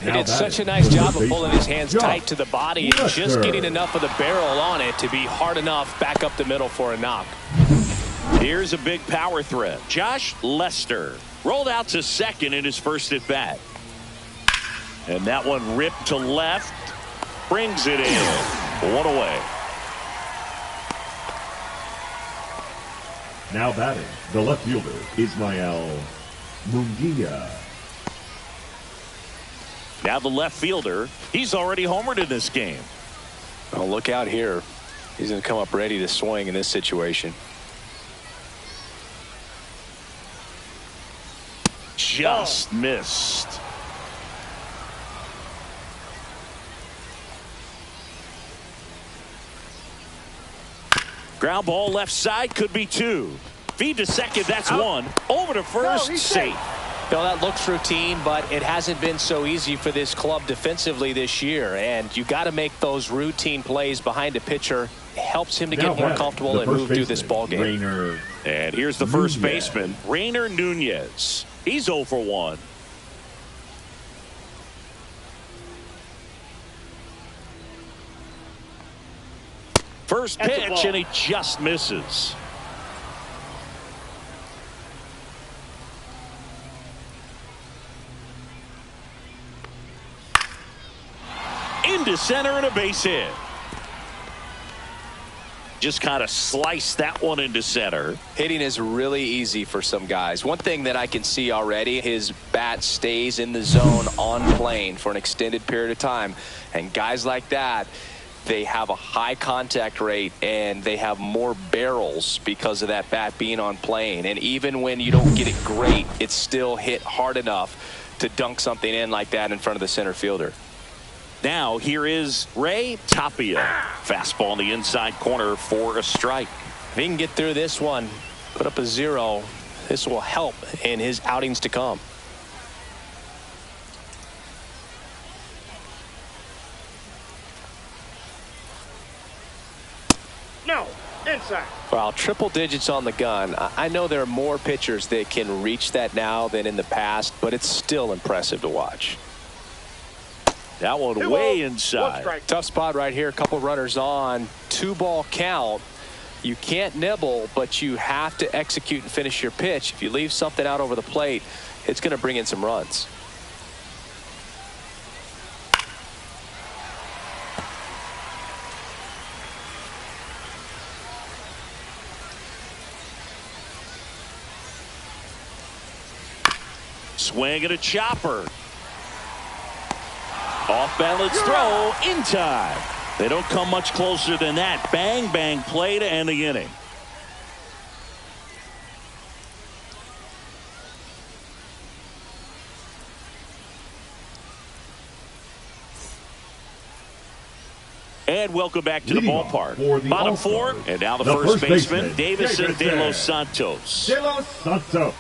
he did such a nice job of pulling his hands tight to the body and just getting enough of the barrel on it to be hard enough back up the middle for a knock. Here's a big power threat. Josh Lester rolled out to second in his first at bat. And that one ripped to left. Brings it in. One away. Now batting, the left fielder, Ismael Munguia. Now the left fielder, he's already homered in this game. Oh, look out here. He's going to come up ready to swing in this situation. Just missed. Ground ball left side, could be 2. Feed to second, that's 1. Over to first, safe. Well, that looks routine, but it hasn't been so easy for this club defensively this year. And you got to make those routine plays behind a pitcher. It helps him to get more comfortable and move through this ball game. And here's the first baseman, Rainer Nunez. He's 0 for 1. First pitch, and he just misses. Into center and a base hit. Just kind of sliced that one into center. Hitting is really easy for some guys. One thing that I can see already, his bat stays in the zone on plane for an extended period of time. And guys like that, they have a high contact rate and they have more barrels because of that bat being on plane. And even when you don't get it great, it's still hit hard enough to dunk something in like that in front of the center fielder. Now here is Ray Tapia. Fastball in the inside corner for a strike. If he can get through this one, put up a 0, this will help in his outings to come. No, inside. inside. Well, triple digits on the gun. I know there are more pitchers that can reach that now than in the past, but it's still impressive to watch. That one way inside. Tough spot right here. A couple runners on. 2-ball count. You can't nibble, but you have to execute and finish your pitch. If you leave something out over the plate, it's going to bring in some runs. Swing and a chopper. Off balance throw in time. They don't come much closer than that. Bang, bang play to end the inning. And welcome back to the ballpark. Bottom four, and now the first baseman, Davison de los Santos. De los Santos.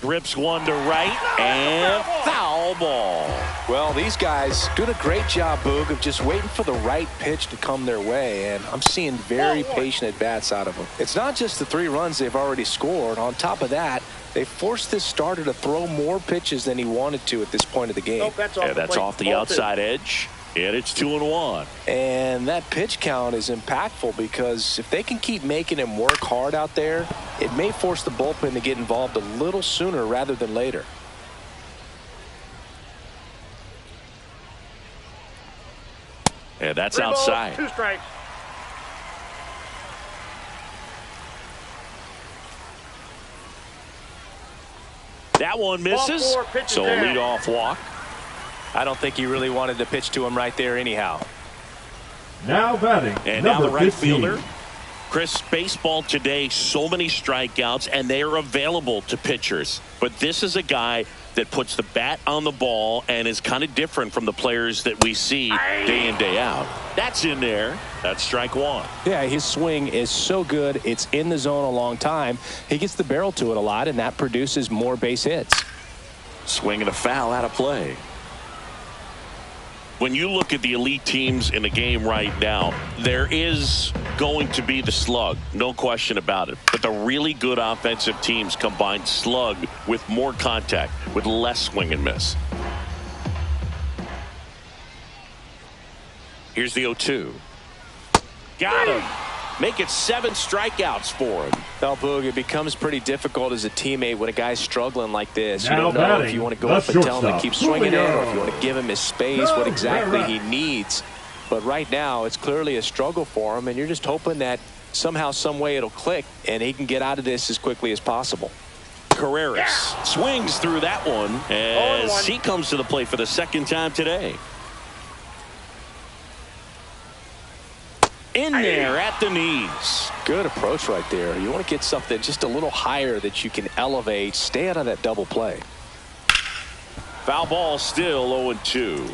Rips one to right, and foul ball. Well, these guys doing a great job, Boog, of just waiting for the right pitch to come their way, and I'm seeing very patient at-bats out of them. It's not just the 3 runs they've already scored. On top of that, they forced this starter to throw more pitches than he wanted to at this point of the game. That's off the outside edge, and it's 2-1. And that pitch count is impactful because if they can keep making him work hard out there, it may force the bullpen to get involved a little sooner rather than later. And that's outside. 2 strikes. That one misses, so a leadoff walk. I don't think he really wanted to pitch to him right there anyhow. Now batting, and now the right 15. fielder. Chris, baseball today, so many strikeouts, and they are available to pitchers. But this is a guy that puts the bat on the ball and is kind of different from the players that we see day in, day out. That's in there. That's strike one. Yeah, his swing is so good. It's in the zone a long time. He gets the barrel to it a lot, and that produces more base hits. Swing and a foul out of play. When you look at the elite teams in the game right now, there is going to be the slug, no question about it. But the really good offensive teams combine slug with more contact, with less swing and miss. Here's the 0-2. Got him. Make it 7 strikeouts for him. Now, Boog, it becomes pretty difficult as a teammate when a guy's struggling like this. You Now don't know if you want to go up and tell him to keep swinging it, or if you want to give him his space, what exactly he needs. But right now, it's clearly a struggle for him, and you're just hoping that somehow, some way it'll click, and he can get out of this as quickly as possible. Carreras swings through that one as he comes to the plate for the 2nd time today. In there at the knees. Good approach right there. You want to get something just a little higher that you can elevate. Stay out of that double play. Foul ball, still 0-2.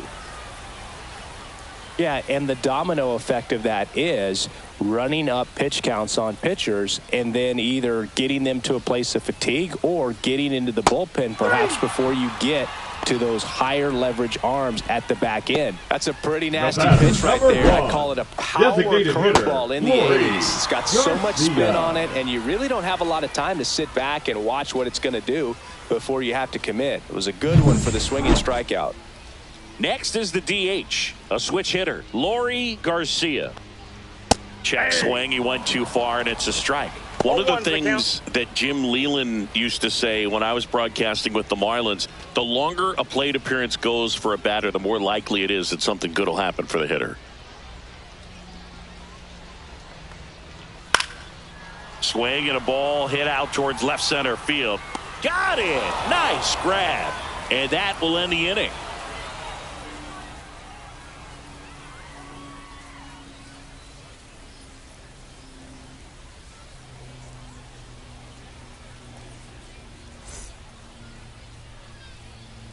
Yeah, and the domino effect of that is running up pitch counts on pitchers and then either getting them to a place of fatigue or getting into the bullpen perhaps before you get to those higher leverage arms at the back end. That's a pretty nasty pitch right there. I call it a power curveball in the 80s. It's got so much spin on it, and you really don't have a lot of time to sit back and watch what it's going to do before you have to commit. It was a good one for the swinging strikeout. Next is the DH, a switch hitter, Lori Garcia. Check swing, he went too far, and it's a strike. One of the things that Jim Leland used to say when I was broadcasting with the Marlins, the longer a plate appearance goes for a batter, the more likely it is that something good will happen for the hitter. Swing and a ball hit out towards left center field. Got it! Nice grab. And that will end the inning.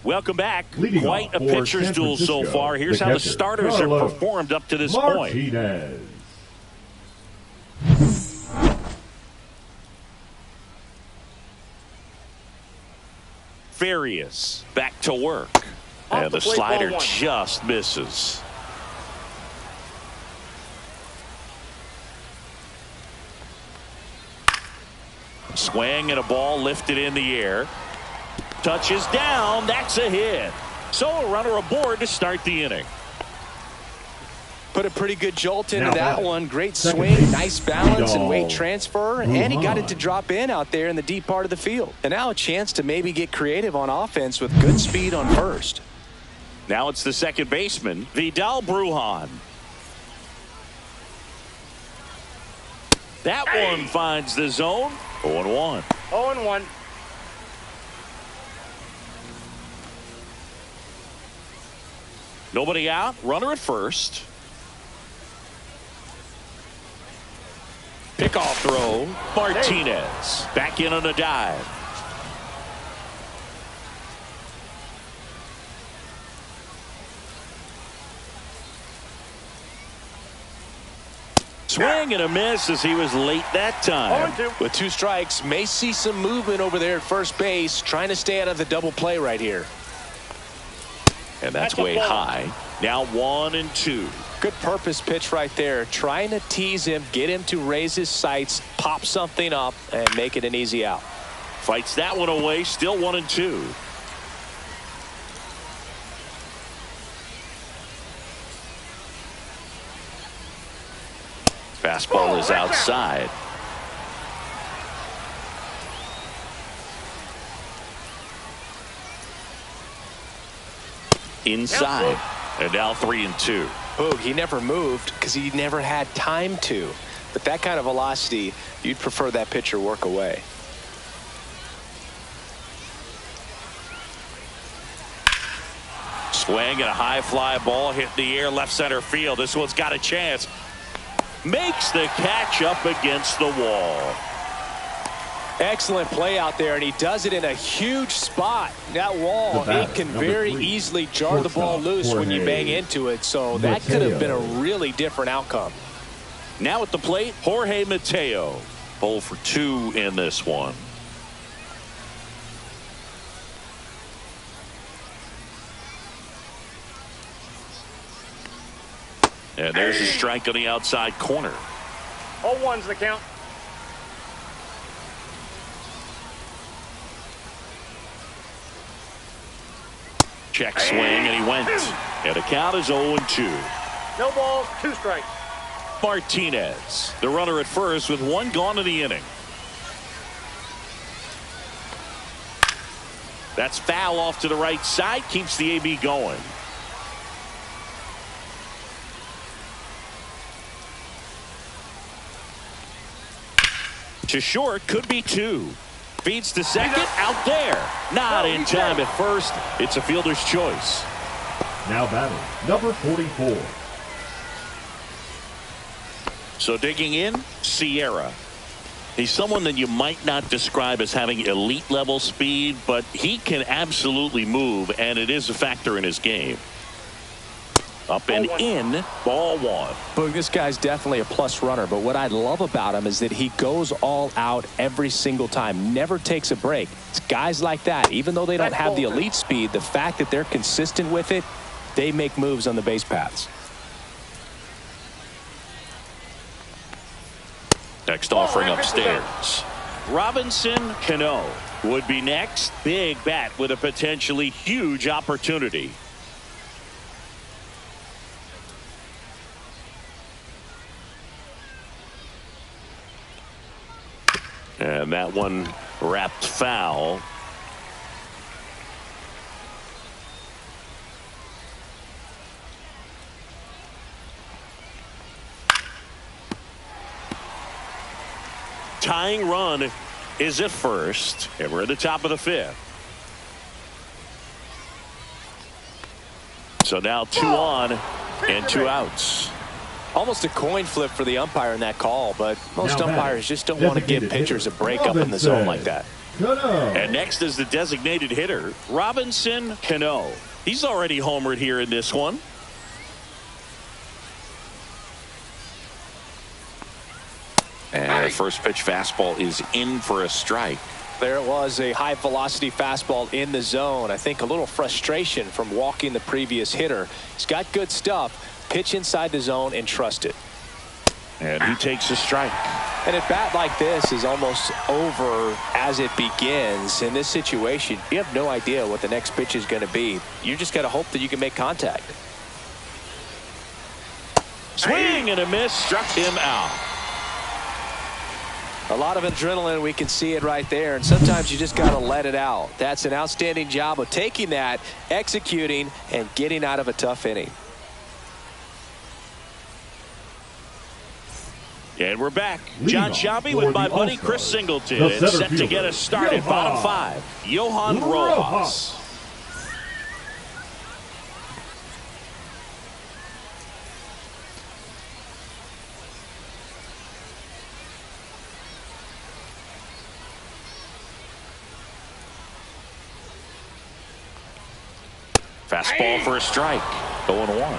Welcome back. Leading Quite a for pitcher's San duel so Francisco, far. Here's the how the catcher, starters have Carlos performed up to this point. Martinez. Farias back to work. And the slider just misses. Swing and a ball lifted in the air. Touches down. That's a hit. So a runner aboard to start the inning. Put a pretty good jolt into that one. Great swing, nice balance and weight transfer, and he got it to drop in out there in the deep part of the field. And now a chance to maybe get creative on offense with good speed on first. Now it's the second baseman, Vidal Brujan. That one finds the zone. 0-1. 0-1. Nobody out. Runner at first. Pickoff throw. Martinez back in on a dive. Swing and a miss as he was late that time. With 2 strikes, may see some movement over there at first base, trying to stay out of the double play right here. And that's way high. Now 1-2. Good purpose pitch right there, trying to tease him, get him to raise his sights, pop something up, and make it an easy out. Fights that one away, still 1-2. Fastball is outside. Inside. And now 3-2. Boog, he never moved because he never had time to. But that kind of velocity, you'd prefer that pitcher work away. Swing and a high fly ball hit the air left center field. This one's got a chance. Makes the catch up against the wall. Excellent play out there, and he does it in a huge spot. That wall, it can very easily jar the ball loose when you bang into it, so that could have been a really different outcome. Now at the plate, Jorge Mateo. 0 for 2 in this one. And there's a strike on the outside corner. 0-1's the count. Check swing, and he went. And the count is 0-2. No balls, 2 strikes. Martinez, the runner at first with 1 gone in the inning. That's foul off to the right side, keeps the AB going. To short, could be 2. Feeds to second, out there. Not in time at first. It's a fielder's choice. Now batting, number 44. So digging in, Sierra. He's someone that you might not describe as having elite level speed, but he can absolutely move, and it is a factor in his game. Up and in, ball 1. Boog, this guy's definitely a plus runner, but what I love about him is that he goes all out every single time, never takes a break. It's guys like that, even though they don't have the elite speed, the fact that they're consistent with it, they make moves on the base paths. Next offering upstairs. Robinson Cano would be next. Big bat with a potentially huge opportunity. And that one wrapped foul. Tying run is at first, and we're at the top of the 5th. So now 2 on and 2 outs. Almost a coin flip for the umpire in that call, but most umpires just don't want to give pitchers a break up in the zone like that. And next is the designated hitter, Robinson Cano. He's already homered here in this one. And the first pitch fastball is in for a strike. There it was, a high velocity fastball in the zone. I think a little frustration from walking the previous hitter. He's got good stuff. Pitch inside the zone and trust it. And he takes a strike. And a bat like this is almost over as it begins. In this situation, you have no idea what the next pitch is going to be. You just got to hope that you can make contact. Swing and a miss, struck him out. A lot of adrenaline, we can see it right there, and sometimes you just got to let it out. That's an outstanding job of taking that, executing, and getting out of a tough inning. And we're back. John Shabby with my buddy Chris Singleton. The And set to fielder, get us started. Bottom five, Johan Rojas. Fastball for a strike. 0-1.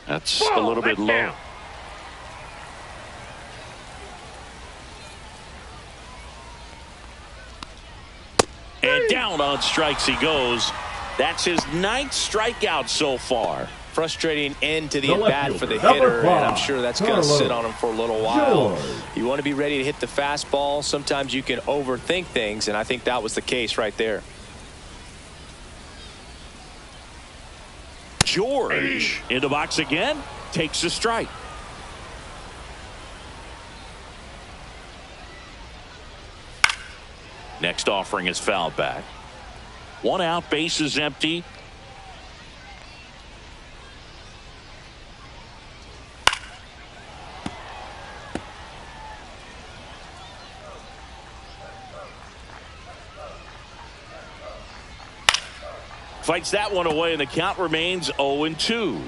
That's a little bit low. And down on strikes he goes. That's his 9th strikeout so far. Frustrating end to the at-bat for the hitter, and I'm sure that's going to sit on him for a little while. You want to be ready to hit the fastball. Sometimes you can overthink things, and I think that was the case right there. George in the box again, takes a strike. Next offering is fouled back. 1 out, base is empty. Fights that one away, and the count remains 0-2.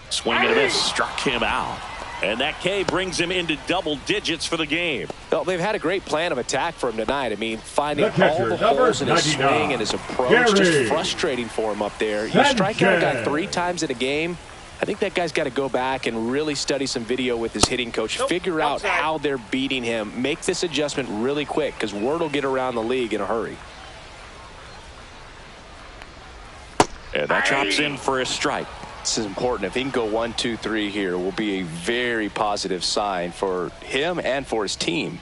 Swing and a miss, struck him out. And that K brings him into double digits for the game. Well, they've had a great plan of attack for him tonight. I mean, finding all the holes in his swing and his approach, just frustrating for him up there. You strike out a guy 3 times in a game. I think that guy's got to go back and really study some video with his hitting coach, figure out how they're beating him, make this adjustment really quick, because word will get around the league in a hurry. And that drops in for a strike. This is important. If he can go 1, 2, 3 here, will be a very positive sign for him and for his team.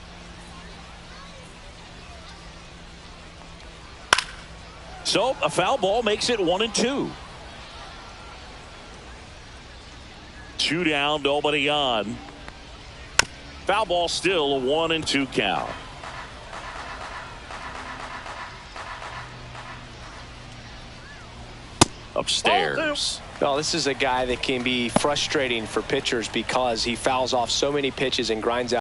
So a foul ball makes it 1-2. 2 down, nobody on. Foul ball still a 1-2 count. Upstairs. Well, this is a guy that can be frustrating for pitchers because he fouls off so many pitches and grinds out